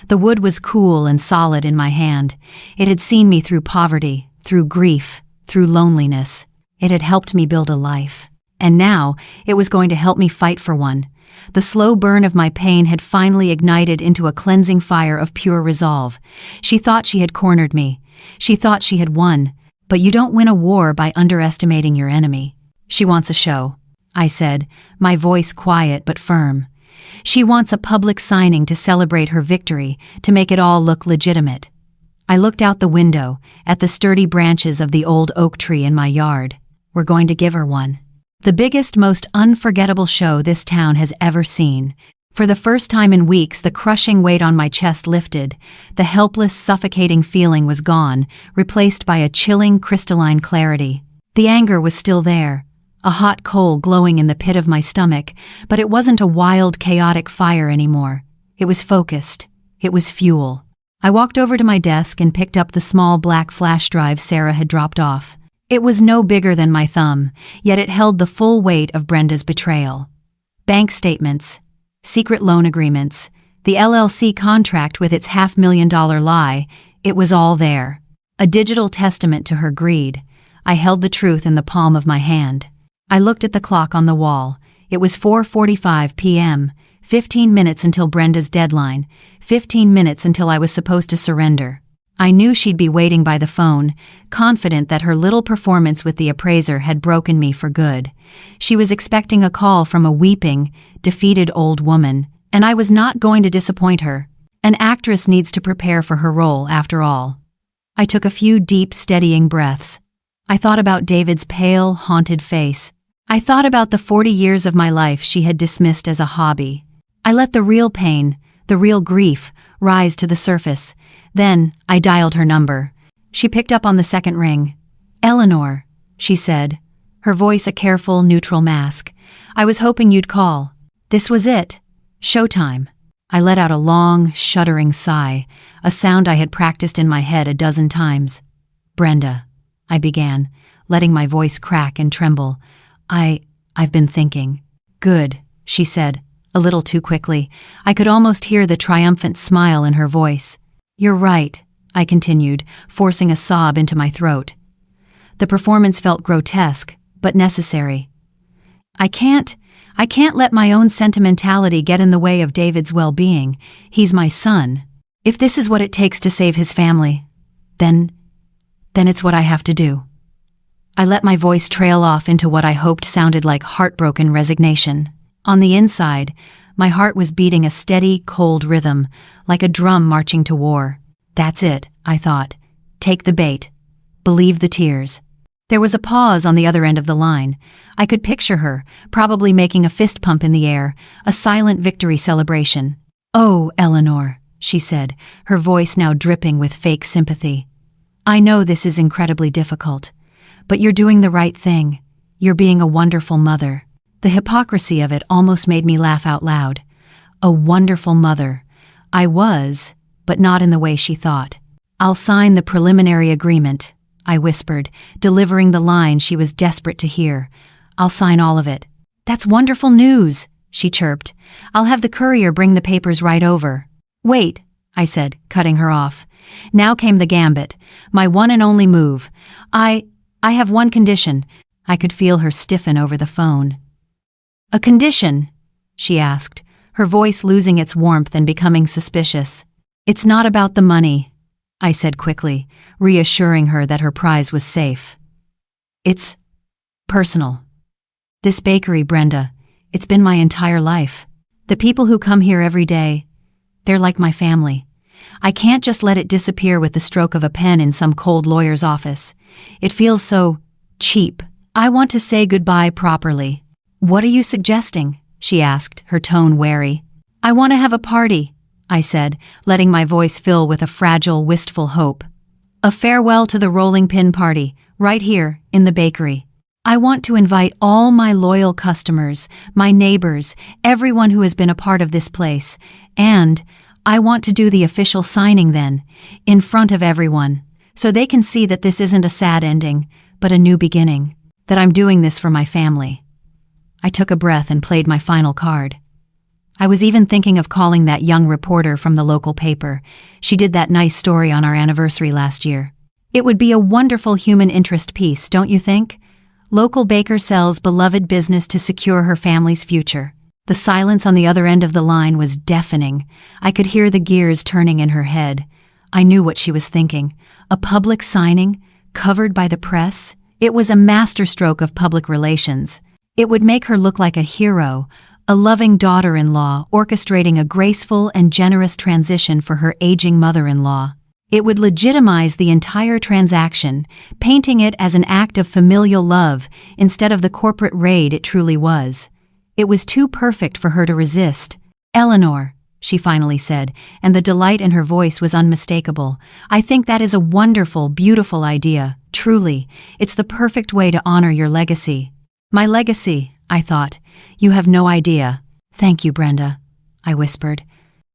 The wood was cool and solid in my hand. It had seen me through poverty, through grief, through loneliness. It had helped me build a life. And now, it was going to help me fight for one. The slow burn of my pain had finally ignited into a cleansing fire of pure resolve. She thought she had cornered me. She thought she had won. But you don't win a war by underestimating your enemy. She wants a show, I said, my voice quiet but firm. She wants a public signing to celebrate her victory, to make it all look legitimate. I looked out the window, at the sturdy branches of the old oak tree in my yard. We're going to give her one. The biggest, most unforgettable show this town has ever seen. For the first time in weeks, the crushing weight on my chest lifted. The helpless, suffocating feeling was gone, replaced by a chilling, crystalline clarity. The anger was still there, a hot coal glowing in the pit of my stomach, but it wasn't a wild, chaotic fire anymore. It was focused. It was fuel. I walked over to my desk and picked up the small black flash drive Sarah had dropped off. It was no bigger than my thumb, yet it held the full weight of Brenda's betrayal. Bank statements, secret loan agreements, the LLC contract with its $500,000 lie, it was all there. A digital testament to her greed. I held the truth in the palm of my hand. I looked at the clock on the wall. It was 4:45 p.m., 15 minutes until Brenda's deadline, 15 minutes until I was supposed to surrender. I knew she'd be waiting by the phone, confident that her little performance with the appraiser had broken me for good. She was expecting a call from a weeping, defeated old woman, and I was not going to disappoint her. An actress needs to prepare for her role, after all. I took a few deep, steadying breaths. I thought about David's pale, haunted face. I thought about the 40 years of my life she had dismissed as a hobby. I let the real pain, the real grief, rise to the surface. Then I dialed her number. She picked up on the second ring. "Eleanor," she said, her voice a careful, neutral mask. "I was hoping you'd call. This was it. Showtime." I let out a long, shuddering sigh, a sound I had practiced in my head a dozen times. "Brenda," I began, letting my voice crack and tremble. I've been thinking." "Good," she said, a little too quickly. I could almost hear the triumphant smile in her voice. "You're right," I continued, forcing a sob into my throat. The performance felt grotesque, but necessary. I can't let my own sentimentality get in the way of David's well-being. He's my son. If this is what it takes to save his family, then it's what I have to do. I let my voice trail off into what I hoped sounded like heartbroken resignation. On the inside, my heart was beating a steady, cold rhythm, like a drum marching to war. That's it, I thought. Take the bait. Believe the tears. There was a pause on the other end of the line. I could picture her, probably making a fist pump in the air, a silent victory celebration. "Oh, Eleanor," she said, her voice now dripping with fake sympathy. "I know this is incredibly difficult, but you're doing the right thing. You're being a wonderful mother." The hypocrisy of it almost made me laugh out loud. A wonderful mother. I was, but not in the way she thought. "I'll sign the preliminary agreement," I whispered, delivering the line she was desperate to hear. "I'll sign all of it." "That's wonderful news," she chirped. "I'll have the courier bring the papers right over." "Wait," I said, cutting her off. Now came the gambit, my one and only move. I have one condition." I could feel her stiffen over the phone. "A condition?" she asked, her voice losing its warmth and becoming suspicious. "It's not about the money," I said quickly, reassuring her that her prize was safe. "It's personal. This bakery, Brenda, it's been my entire life. The people who come here every day, they're like my family. I can't just let it disappear with the stroke of a pen in some cold lawyer's office. It feels so cheap. I want to say goodbye properly." "What are you suggesting?" she asked, her tone wary. "I want to have a party," I said, letting my voice fill with a fragile, wistful hope. "A farewell to the rolling pin party, right here, in the bakery." I want to invite all my loyal customers, my neighbors, everyone who has been a part of this place, and I want to do the official signing then, in front of everyone, so they can see that this isn't a sad ending, but a new beginning, that I'm doing this for my family. I took a breath and played my final card. I was even thinking of calling that young reporter from the local paper. She did that nice story on our anniversary last year. It would be a wonderful human interest piece, don't you think? Local baker sells beloved business to secure her family's future. The silence on the other end of the line was deafening. I could hear the gears turning in her head. I knew what she was thinking. A public signing, covered by the press? It was a masterstroke of public relations. It would make her look like a hero, a loving daughter-in-law orchestrating a graceful and generous transition for her aging mother-in-law. It would legitimize the entire transaction, painting it as an act of familial love instead of the corporate raid it truly was. It was too perfect for her to resist. "Eleanor," she finally said, and the delight in her voice was unmistakable. "I think that is a wonderful, beautiful idea. Truly, it's the perfect way to honor your legacy." "My legacy," I thought. "You have no idea." "Thank you, Brenda," I whispered.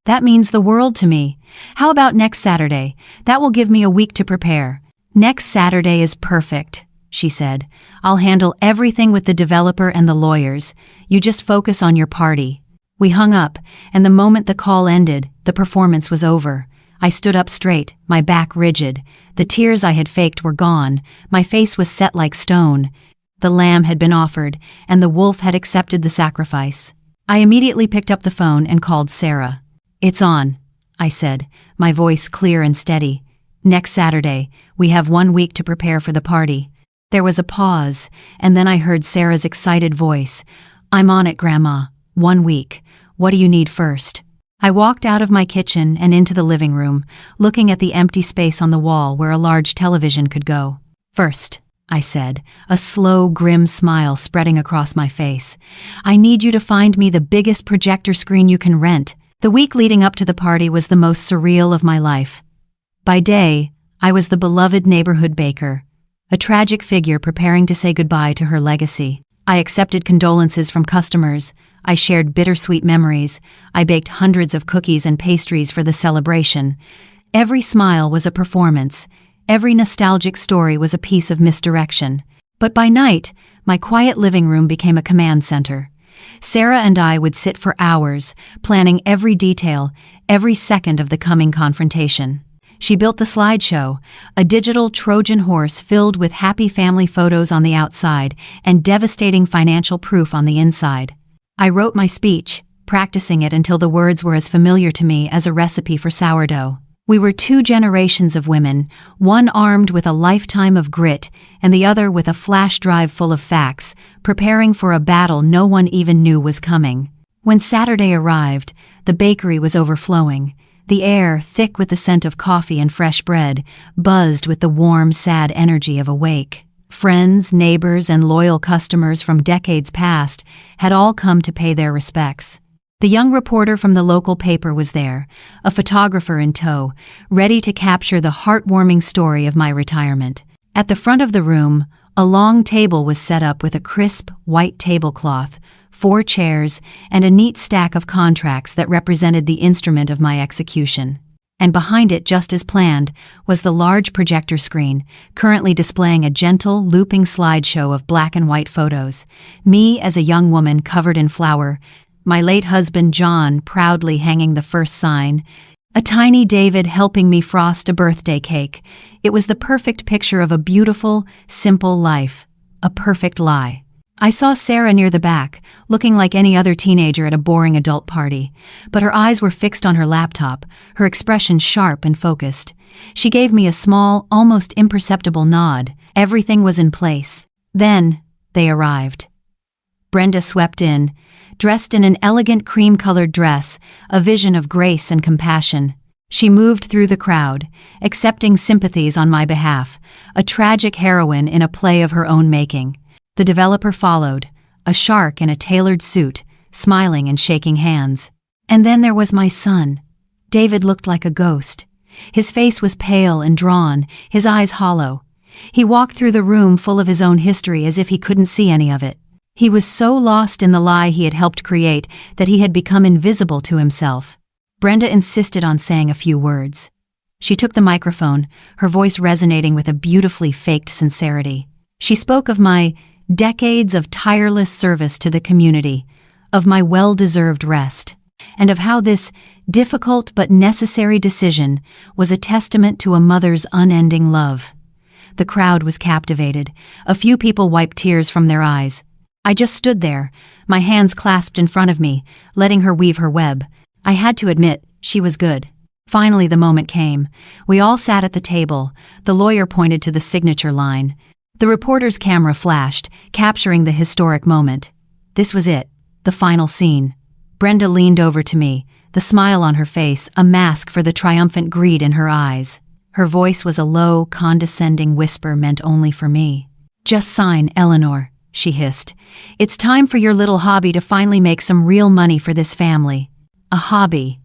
"That means the world to me. How about next Saturday? That will give me a week to prepare." "Next Saturday is perfect," she said. "I'll handle everything with the developer and the lawyers. You just focus on your party." We hung up, and the moment the call ended, the performance was over. I stood up straight, my back rigid. The tears I had faked were gone. My face was set like stone. The lamb had been offered, and the wolf had accepted the sacrifice. I immediately picked up the phone and called Sarah. "It's on," I said, my voice clear and steady. "Next Saturday, we have 1 week to prepare for the party." There was a pause, and then I heard Sarah's excited voice. "I'm on it, Grandma. 1 week. What do you need first?" I walked out of my kitchen and into the living room, looking at the empty space on the wall where a large television could go. "First," I said, a slow, grim smile spreading across my face, "I need you to find me the biggest projector screen you can rent." The week leading up to the party was the most surreal of my life. By day, I was the beloved neighborhood baker, a tragic figure preparing to say goodbye to her legacy. I accepted condolences from customers. I shared bittersweet memories. I baked hundreds of cookies and pastries for the celebration. Every smile was a performance. Every nostalgic story was a piece of misdirection. But by night, my quiet living room became a command center. Sarah and I would sit for hours, planning every detail, every second of the coming confrontation. She built the slideshow, a digital Trojan horse filled with happy family photos on the outside and devastating financial proof on the inside. I wrote my speech, practicing it until the words were as familiar to me as a recipe for sourdough. We were 2 generations of women, one armed with a lifetime of grit and the other with a flash drive full of facts, preparing for a battle no one even knew was coming. When Saturday arrived, the bakery was overflowing. The air, thick with the scent of coffee and fresh bread, buzzed with the warm, sad energy of a wake. Friends, neighbors, and loyal customers from decades past had all come to pay their respects. The young reporter from the local paper was there, a photographer in tow, ready to capture the heartwarming story of my retirement. At the front of the room, a long table was set up with a crisp, white tablecloth, 4 chairs, and a neat stack of contracts that represented the instrument of my execution. And behind it, just as planned, was the large projector screen, currently displaying a gentle, looping slideshow of black and white photos. Me as a young woman covered in flour, my late husband John proudly hanging the first sign, a tiny David helping me frost a birthday cake. It was the perfect picture of a beautiful, simple life, a perfect lie. I saw Sarah near the back, looking like any other teenager at a boring adult party, but her eyes were fixed on her laptop, her expression sharp and focused. She gave me a small, almost imperceptible nod. Everything was in place. Then, they arrived. Brenda swept in, dressed in an elegant cream-colored dress, a vision of grace and compassion. She moved through the crowd, accepting sympathies on my behalf, a tragic heroine in a play of her own making. The developer followed, a shark in a tailored suit, smiling and shaking hands. And then there was my son. David looked like a ghost. His face was pale and drawn, his eyes hollow. He walked through the room full of his own history as if he couldn't see any of it. He was so lost in the lie he had helped create that he had become invisible to himself. Brenda insisted on saying a few words. She took the microphone, her voice resonating with a beautifully faked sincerity. She spoke of my decades of tireless service to the community, of my well-deserved rest, and of how this difficult but necessary decision was a testament to a mother's unending love. The crowd was captivated. A few people wiped tears from their eyes. I just stood there, my hands clasped in front of me, letting her weave her web. I had to admit, she was good. Finally, the moment came. We all sat at the table. The lawyer pointed to the signature line. The reporter's camera flashed, capturing the historic moment. This was it, the final scene. Brenda leaned over to me, the smile on her face a mask for the triumphant greed in her eyes. Her voice was a low, condescending whisper meant only for me. "Just sign, Eleanor," she hissed. "It's time for your little hobby to finally make some real money for this family." A hobby.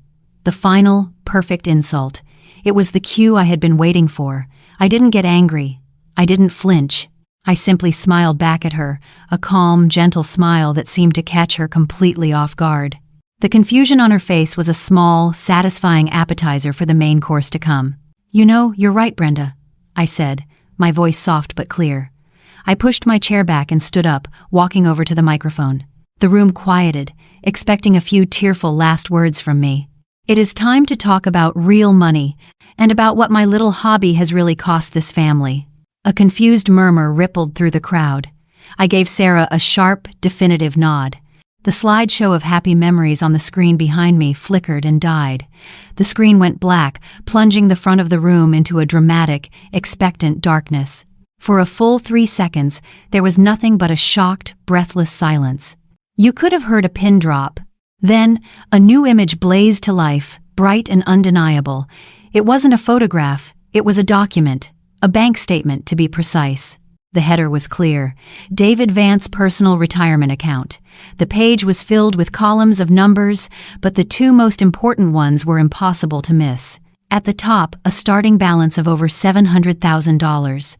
The final, perfect insult. It was the cue I had been waiting for. I didn't get angry. I didn't flinch. I simply smiled back at her, a calm, gentle smile that seemed to catch her completely off guard. The confusion on her face was a small, satisfying appetizer for the main course to come. "You know, you're right, Brenda," I said, my voice soft but clear. I pushed my chair back and stood up, walking over to the microphone. The room quieted, expecting a few tearful last words from me. It is time to talk about real money, and about what my little hobby has really cost this family. A confused murmur rippled through the crowd. I gave Sarah a sharp, definitive nod. The slideshow of happy memories on the screen behind me flickered and died. The screen went black, plunging the front of the room into a dramatic, expectant darkness. For a full 3 seconds, there was nothing but a shocked, breathless silence. You could have heard a pin drop. Then, a new image blazed to life, bright and undeniable. It wasn't a photograph, it was a document, a bank statement to be precise. The header was clear: David Vance Personal Retirement Account. The page was filled with columns of numbers, but the two most important ones were impossible to miss. At the top, a starting balance of over $700,000.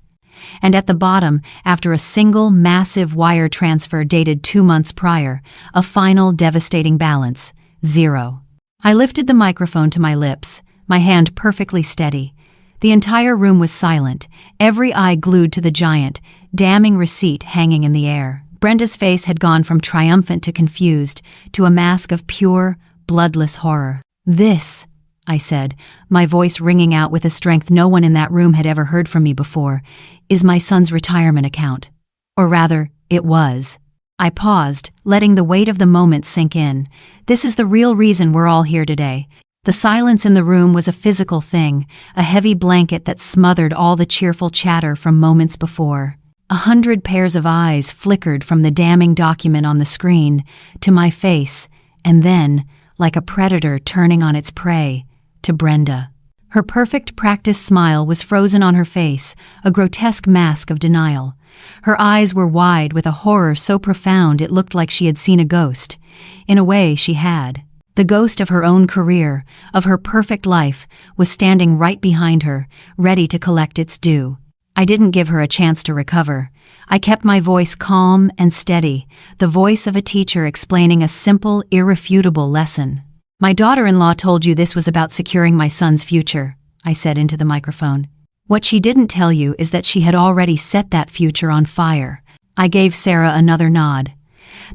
And at the bottom, after a single massive wire transfer dated 2 months prior, a final devastating balance: 0. I lifted the microphone to my lips, my hand perfectly steady. The entire room was silent, every eye glued to the giant, damning receipt hanging in the air. Brenda's face had gone from triumphant to confused, to a mask of pure, bloodless horror. "This," I said, my voice ringing out with a strength no one in that room had ever heard from me before, "is my son's retirement account. Or rather, it was." I paused, letting the weight of the moment sink in. This is the real reason we're all here today. The silence in the room was a physical thing, a heavy blanket that smothered all the cheerful chatter from moments before. 100 pairs of eyes flickered from the damning document on the screen to my face, and then, like a predator turning on its prey, to Brenda. Her perfect practice smile was frozen on her face, a grotesque mask of denial. Her eyes were wide with a horror so profound it looked like she had seen a ghost. In a way, she had. The ghost of her own career, of her perfect life, was standing right behind her, ready to collect its due. I didn't give her a chance to recover. I kept my voice calm and steady, the voice of a teacher explaining a simple, irrefutable lesson. "My daughter-in-law told you this was about securing my son's future," I said into the microphone. "What she didn't tell you is that she had already set that future on fire." I gave Sarah another nod.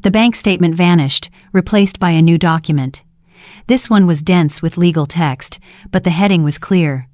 The bank statement vanished, replaced by a new document. This one was dense with legal text, but the heading was clear: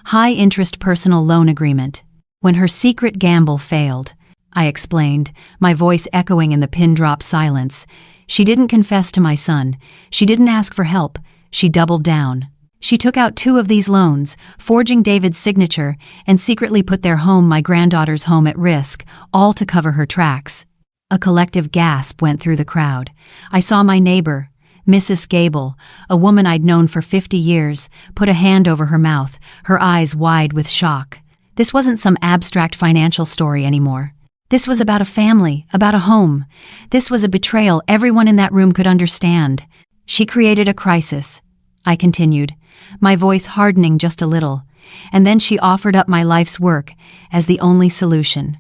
High-interest personal loan agreement. When her secret gamble failed, I explained, my voice echoing in the pin-drop silence. She didn't confess to my son. She didn't ask for help. She doubled down. She took out 2 of these loans, forging David's signature, and secretly put their home, my granddaughter's home, at risk, all to cover her tracks. A collective gasp went through the crowd. I saw my neighbor, Mrs. Gable, a woman I'd known for 50 years, put a hand over her mouth, her eyes wide with shock. This wasn't some abstract financial story anymore. This was about a family, about a home. This was a betrayal everyone in that room could understand. She created a crisis, I continued. my voice hardening just a little, and then she offered up my life's work as the only solution.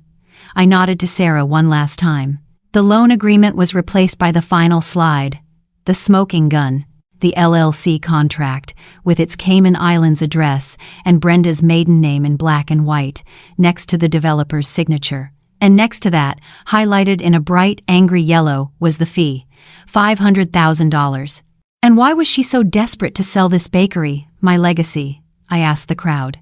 I nodded to Sarah one last time. The loan agreement was replaced by the final slide, the smoking gun, the LLC contract, with its Cayman Islands address and Brenda's maiden name in black and white, next to the developer's signature. And next to that, highlighted in a bright, angry yellow, was the fee, $500,000. And why was she so desperate to sell this bakery, my legacy? I asked the crowd.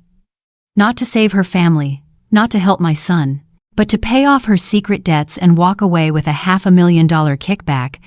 Not to save her family, not to help my son, but to pay off her secret debts and walk away with a $500,000 kickback,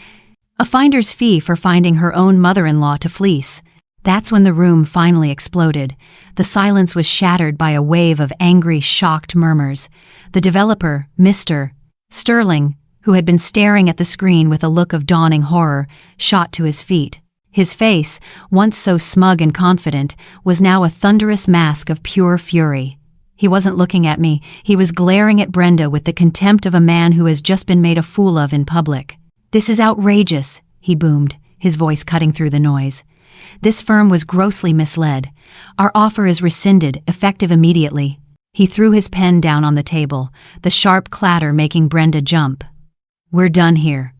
a finder's fee for finding her own mother-in-law to fleece. That's when the room finally exploded. The silence was shattered by a wave of angry, shocked murmurs. The developer, Mr. Sterling, who had been staring at the screen with a look of dawning horror, shot to his feet. His face, once so smug and confident, was now a thunderous mask of pure fury. He wasn't looking at me, he was glaring at Brenda with the contempt of a man who has just been made a fool of in public. "This is outrageous," he boomed, his voice cutting through the noise. "This firm was grossly misled. Our offer is rescinded, effective immediately." He threw his pen down on the table, the sharp clatter making Brenda jump. "We're done here."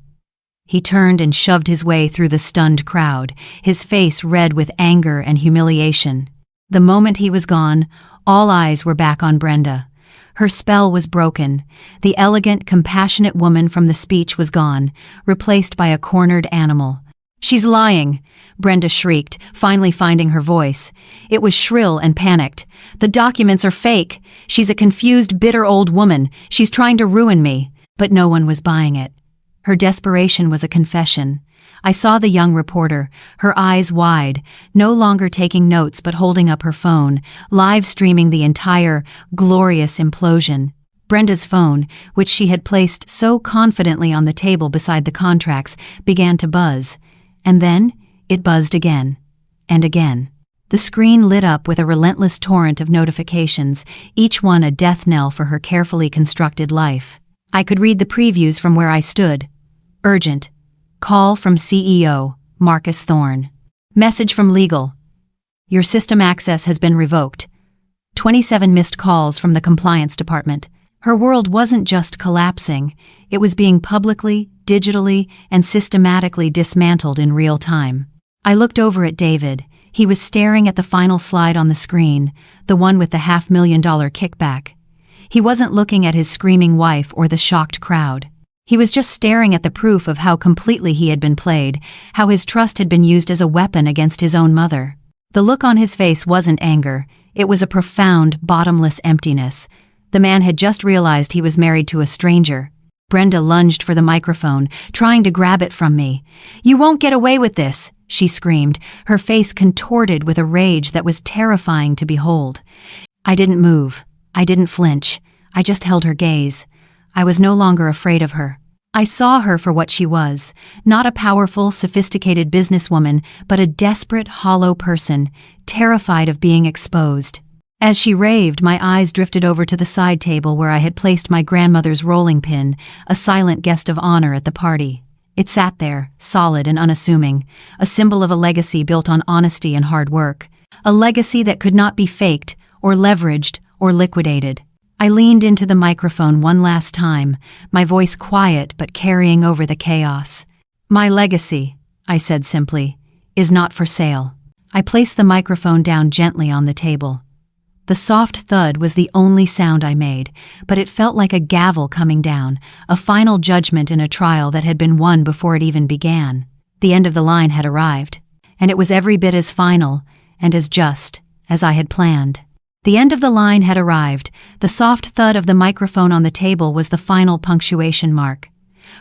He turned and shoved his way through the stunned crowd, his face red with anger and humiliation. The moment he was gone, all eyes were back on Brenda. Her spell was broken. The elegant, compassionate woman from the speech was gone, replaced by a cornered animal. "She's lying," Brenda shrieked, finally finding her voice. It was shrill and panicked. "The documents are fake. She's a confused, bitter old woman. She's trying to ruin me." But no one was buying it. Her desperation was a confession. I saw the young reporter, her eyes wide, no longer taking notes but holding up her phone, live streaming the entire, glorious implosion. Brenda's phone, which she had placed so confidently on the table beside the contracts, began to buzz. And then, it buzzed again. And again. The screen lit up with a relentless torrent of notifications, each one a death knell for her carefully constructed life. I could read the previews from where I stood. Urgent. Call from CEO, Marcus Thorne. Message from legal. Your system access has been revoked. 27 missed calls from the compliance department. Her world wasn't just collapsing, it was being publicly, digitally, and systematically dismantled in real time. I looked over at David. He was staring at the final slide on the screen, the one with the $500,000 kickback. He wasn't looking at his screaming wife or the shocked crowd. He was just staring at the proof of how completely he had been played, how his trust had been used as a weapon against his own mother. The look on his face wasn't anger, it was a profound, bottomless emptiness. The man had just realized he was married to a stranger. Brenda lunged for the microphone, trying to grab it from me. "You won't get away with this," she screamed, her face contorted with a rage that was terrifying to behold. I didn't move. I didn't flinch. I just held her gaze. I was no longer afraid of her. I saw her for what she was, not a powerful, sophisticated businesswoman, but a desperate, hollow person, terrified of being exposed. As she raved, my eyes drifted over to the side table where I had placed my grandmother's rolling pin, a silent guest of honor at the party. It sat there, solid and unassuming, a symbol of a legacy built on honesty and hard work, a legacy that could not be faked, or leveraged, or liquidated. I leaned into the microphone one last time, my voice quiet but carrying over the chaos. "My legacy," I said simply, "is not for sale." I placed the microphone down gently on the table. The soft thud was the only sound I made, but it felt like a gavel coming down, a final judgment in a trial that had been won before it even began. The end of the line had arrived, and it was every bit as final and as just as I had planned. The end of the line had arrived. The soft thud of the microphone on the table was the final punctuation mark.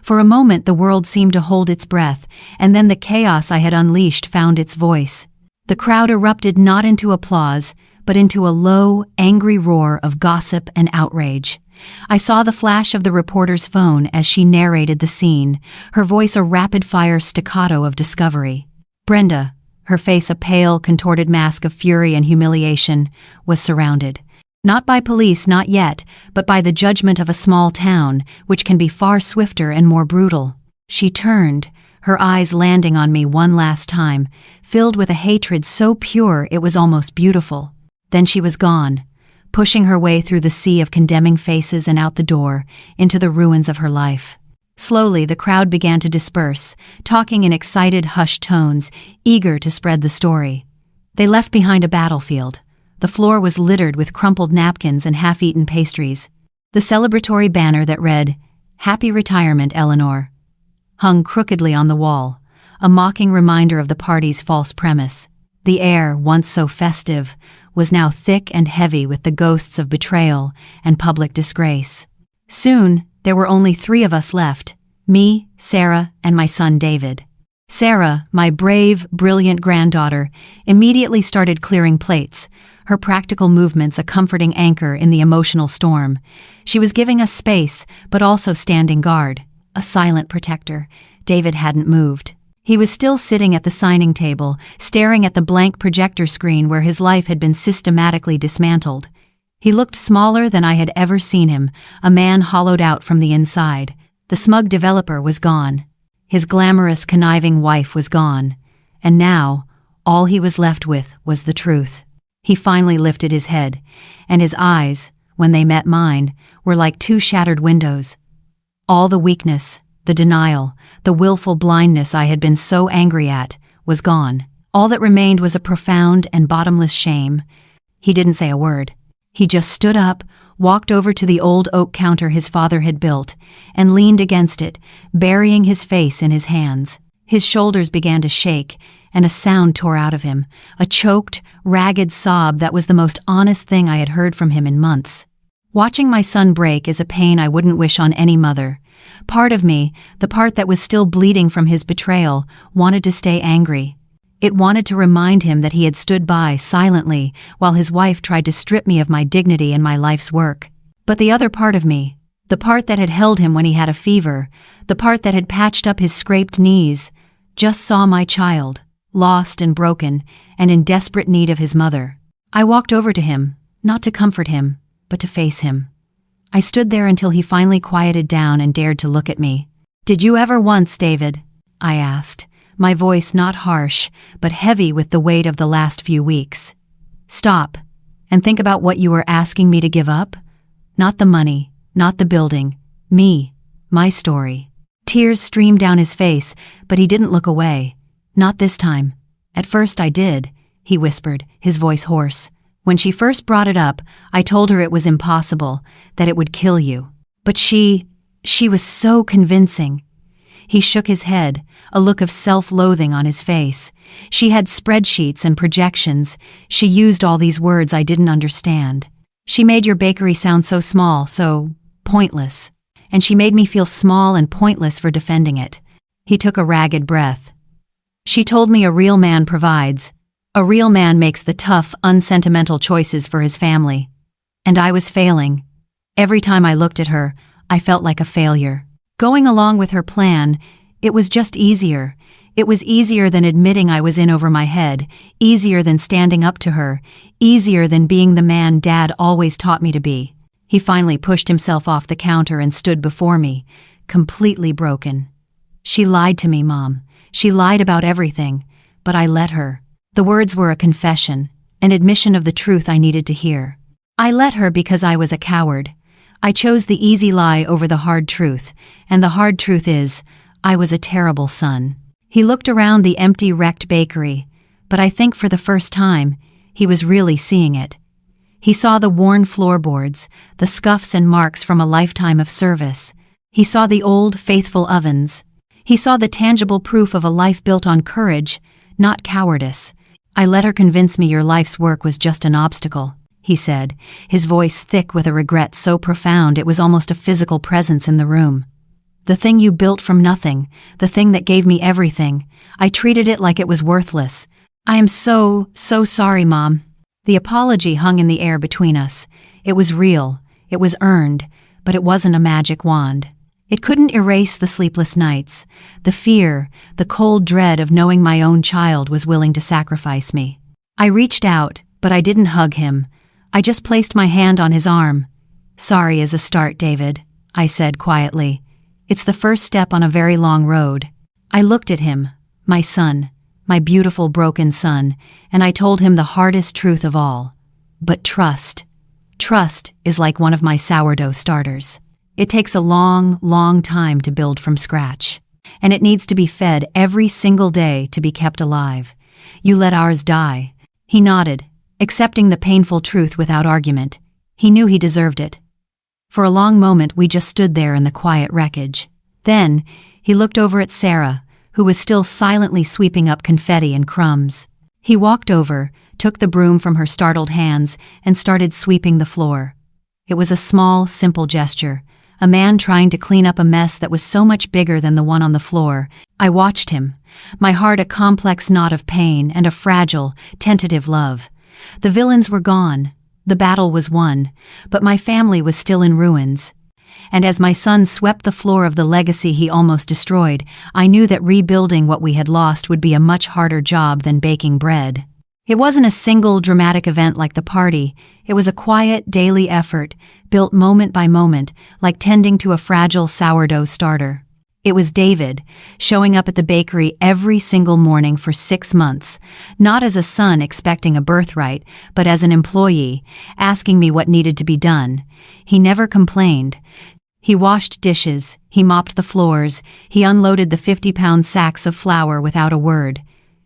For a moment the world seemed to hold its breath, and then the chaos I had unleashed found its voice. The crowd erupted not into applause, but into a low, angry roar of gossip and outrage. I saw the flash of the reporter's phone as she narrated the scene, her voice a rapid-fire staccato of discovery. Brenda, her face a pale, contorted mask of fury and humiliation, was surrounded. Not by police, not yet, but by the judgment of a small town, which can be far swifter and more brutal. She turned, her eyes landing on me one last time, filled with a hatred so pure it was almost beautiful. Then she was gone, pushing her way through the sea of condemning faces and out the door, into the ruins of her life. Slowly, the crowd began to disperse, talking in excited, hushed tones, eager to spread the story. They left behind a battlefield. The floor was littered with crumpled napkins and half-eaten pastries. The celebratory banner that read, "Happy Retirement, Eleanor," hung crookedly on the wall, a mocking reminder of the party's false premise. The air, once so festive, was now thick and heavy with the ghosts of betrayal and public disgrace. Soon, there were only 3 of us left, me, Sarah, and my son David. Sarah, my brave, brilliant granddaughter, immediately started clearing plates, her practical movements a comforting anchor in the emotional storm. She was giving us space, but also standing guard, a silent protector. David hadn't moved. He was still sitting at the signing table, staring at the blank projector screen where his life had been systematically dismantled. He looked smaller than I had ever seen him, a man hollowed out from the inside. The smug developer was gone. His glamorous, conniving wife was gone. And now, all he was left with was the truth. He finally lifted his head, and his eyes, when they met mine, were like 2 shattered windows. All the weakness, the denial, the willful blindness I had been so angry at, was gone. All that remained was a profound and bottomless shame. He didn't say a word. He just stood up, walked over to the old oak counter his father had built, and leaned against it, burying his face in his hands. His shoulders began to shake, and a sound tore out of him, a choked, ragged sob that was the most honest thing I had heard from him in months. Watching my son break is a pain I wouldn't wish on any mother. Part of me, the part that was still bleeding from his betrayal, wanted to stay angry. It wanted to remind him that he had stood by silently while his wife tried to strip me of my dignity and my life's work. But the other part of me, the part that had held him when he had a fever, the part that had patched up his scraped knees, just saw my child, lost and broken, and in desperate need of his mother. I walked over to him, not to comfort him, but to face him. I stood there until he finally quieted down and dared to look at me. "Did you ever once, David?" I asked, my voice not harsh, but heavy with the weight of the last few weeks. "Stop, and think about what you were asking me to give up? Not the money, not the building, me, my story." Tears streamed down his face, but he didn't look away. "Not this time. At first I did," he whispered, his voice hoarse. "When she first brought it up, I told her it was impossible, that it would kill you. But she was so convincing." He shook his head, a look of self-loathing on his face. "She had spreadsheets and projections. She used all these words I didn't understand. She made your bakery sound so small, so pointless. And she made me feel small and pointless for defending it." He took a ragged breath. "She told me a real man provides. A real man makes the tough, unsentimental choices for his family. And I was failing. Every time I looked at her, I felt like a failure. Going along with her plan, it was just easier. It was easier than admitting I was in over my head, easier than standing up to her, easier than being the man Dad always taught me to be." He finally pushed himself off the counter and stood before me, completely broken. "She lied to me, Mom. She lied about everything, but I let her." The words were a confession, an admission of the truth I needed to hear. "I let her because I was a coward. I chose the easy lie over the hard truth, and the hard truth is, I was a terrible son." He looked around the empty, wrecked bakery, but I think for the first time, he was really seeing it. He saw the worn floorboards, the scuffs and marks from a lifetime of service. He saw the old, faithful ovens. He saw the tangible proof of a life built on courage, not cowardice. "I let her convince me your life's work was just an obstacle," he said, his voice thick with a regret so profound it was almost a physical presence in the room. "The thing you built from nothing, the thing that gave me everything, I treated it like it was worthless. I am so sorry, Mom." The apology hung in the air between us. It was real, it was earned, but it wasn't a magic wand. It couldn't erase the sleepless nights, the fear, the cold dread of knowing my own child was willing to sacrifice me. I reached out, but I didn't hug him. I just placed my hand on his arm. "Sorry is a start, David," I said quietly. "It's the first step on a very long road." I looked at him, my son, my beautiful broken son, and I told him the hardest truth of all. But trust. Trust is like one of my sourdough starters. It takes a long, long time to build from scratch. And it needs to be fed every single day to be kept alive. You let ours die. He nodded, accepting the painful truth without argument. He knew he deserved it. For a long moment we just stood there in the quiet wreckage. Then, he looked over at Sarah, who was still silently sweeping up confetti and crumbs. He walked over, took the broom from her startled hands, and started sweeping the floor. It was a small, simple gesture, a man trying to clean up a mess that was so much bigger than the one on the floor. I watched him, my heart a complex knot of pain and a fragile, tentative love. The villains were gone. The battle was won, but my family was still in ruins. And as my son swept the floor of the legacy he almost destroyed, I knew that rebuilding what we had lost would be a much harder job than baking bread. It wasn't a single dramatic event like the party. It was a quiet, daily effort, built moment by moment, like tending to a fragile sourdough starter. It was David, showing up at the bakery every single morning for 6 months, not as a son expecting a birthright, but as an employee, asking me what needed to be done. He never complained. He washed dishes, he mopped the floors, he unloaded the 50-pound sacks of flour without a word.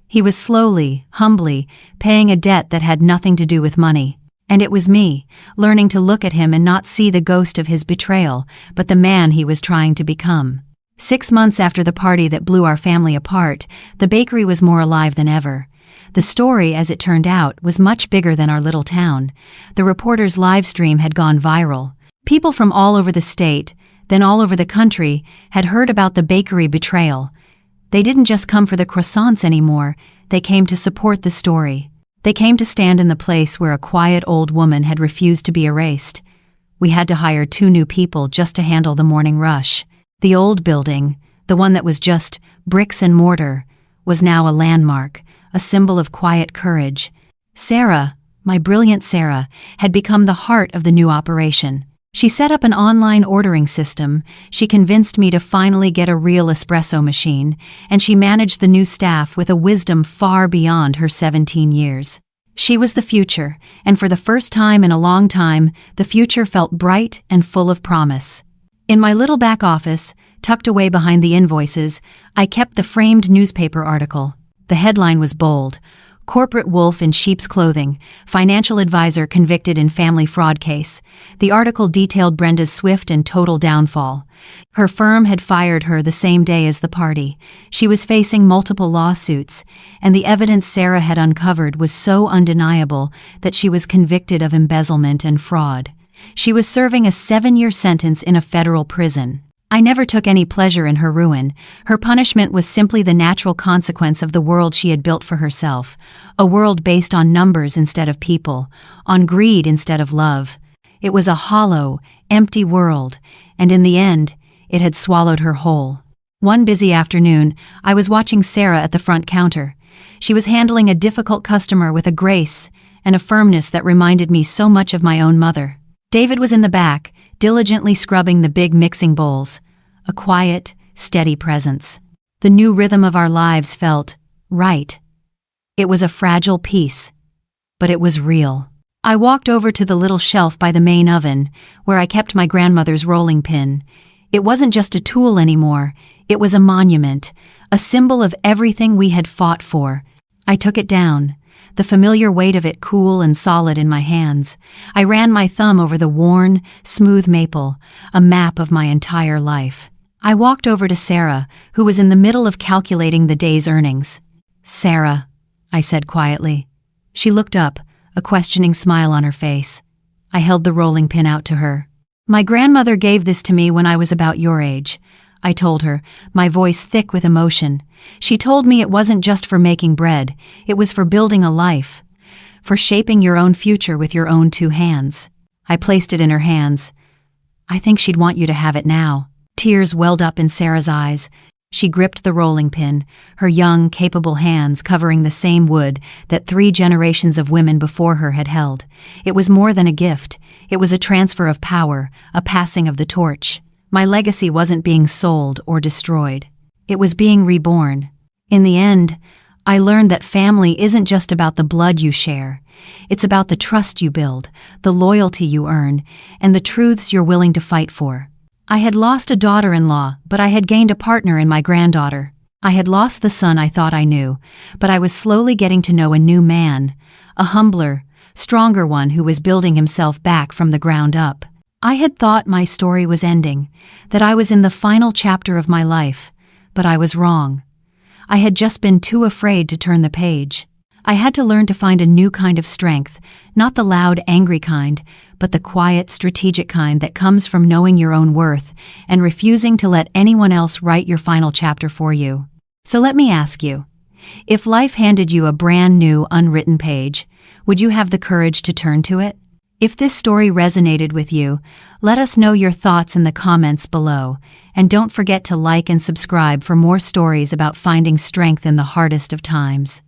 He was slowly, humbly, paying a debt that had nothing to do with money. And it was me, learning to look at him and not see the ghost of his betrayal, but the man he was trying to become. 6 months after the party that blew our family apart, the bakery was more alive than ever. The story, as it turned out, was much bigger than our little town. The reporter's live stream had gone viral. People from all over the state, then all over the country, had heard about the bakery betrayal. They didn't just come for the croissants anymore, they came to support the story. They came to stand in the place where a quiet old woman had refused to be erased. We had to hire 2 new people just to handle the morning rush. The old building, the one that was just bricks and mortar, was now a landmark, a symbol of quiet courage. Sarah, my brilliant Sarah, had become the heart of the new operation. She set up an online ordering system, she convinced me to finally get a real espresso machine, and she managed the new staff with a wisdom far beyond her 17 years. She was the future, and for the first time in a long time, the future felt bright and full of promise. In my little back office, tucked away behind the invoices, I kept the framed newspaper article. The headline was bold: Corporate wolf in sheep's clothing, financial advisor convicted in family fraud case. The article detailed Brenda's swift and total downfall. Her firm had fired her the same day as the party. She was facing multiple lawsuits, and the evidence Sarah had uncovered was so undeniable that she was convicted of embezzlement and fraud. She was serving a 7-year sentence in a federal prison. I never took any pleasure in her ruin. Her punishment was simply the natural consequence of the world she had built for herself, a world based on numbers instead of people, on greed instead of love. It was a hollow, empty world, and in the end, it had swallowed her whole. One busy afternoon, I was watching Sarah at the front counter. She was handling a difficult customer with a grace and a firmness that reminded me so much of my own mother. David was in the back, diligently scrubbing the big mixing bowls, a quiet, steady presence. The new rhythm of our lives felt right. It was a fragile piece, but it was real. I walked over to the little shelf by the main oven, where I kept my grandmother's rolling pin. It wasn't just a tool anymore, it was a monument, a symbol of everything we had fought for. I took it down, the familiar weight of it cool and solid in my hands. I ran my thumb over the worn, smooth maple, a map of my entire life. I walked over to Sarah, who was in the middle of calculating the day's earnings. "Sarah," I said quietly. She looked up, a questioning smile on her face. I held the rolling pin out to her. "My grandmother gave this to me when I was about your age," I told her, my voice thick with emotion. "She told me it wasn't just for making bread, it was for building a life, for shaping your own future with your own 2 hands. I placed it in her hands. "I think she'd want you to have it now." Tears welled up in Sarah's eyes. She gripped the rolling pin, her young, capable hands covering the same wood that 3 generations of women before her had held. It was more than a gift. It was a transfer of power, a passing of the torch. My legacy wasn't being sold or destroyed. It was being reborn. In the end, I learned that family isn't just about the blood you share. It's about the trust you build, the loyalty you earn, and the truths you're willing to fight for. I had lost a daughter-in-law, but I had gained a partner in my granddaughter. I had lost the son I thought I knew, but I was slowly getting to know a new man, a humbler, stronger one who was building himself back from the ground up. I had thought my story was ending, that I was in the final chapter of my life, but I was wrong. I had just been too afraid to turn the page. I had to learn to find a new kind of strength, not the loud, angry kind, but the quiet, strategic kind that comes from knowing your own worth and refusing to let anyone else write your final chapter for you. So let me ask you, if life handed you a brand new, unwritten page, would you have the courage to turn to it? If this story resonated with you, let us know your thoughts in the comments below, and don't forget to like and subscribe for more stories about finding strength in the hardest of times.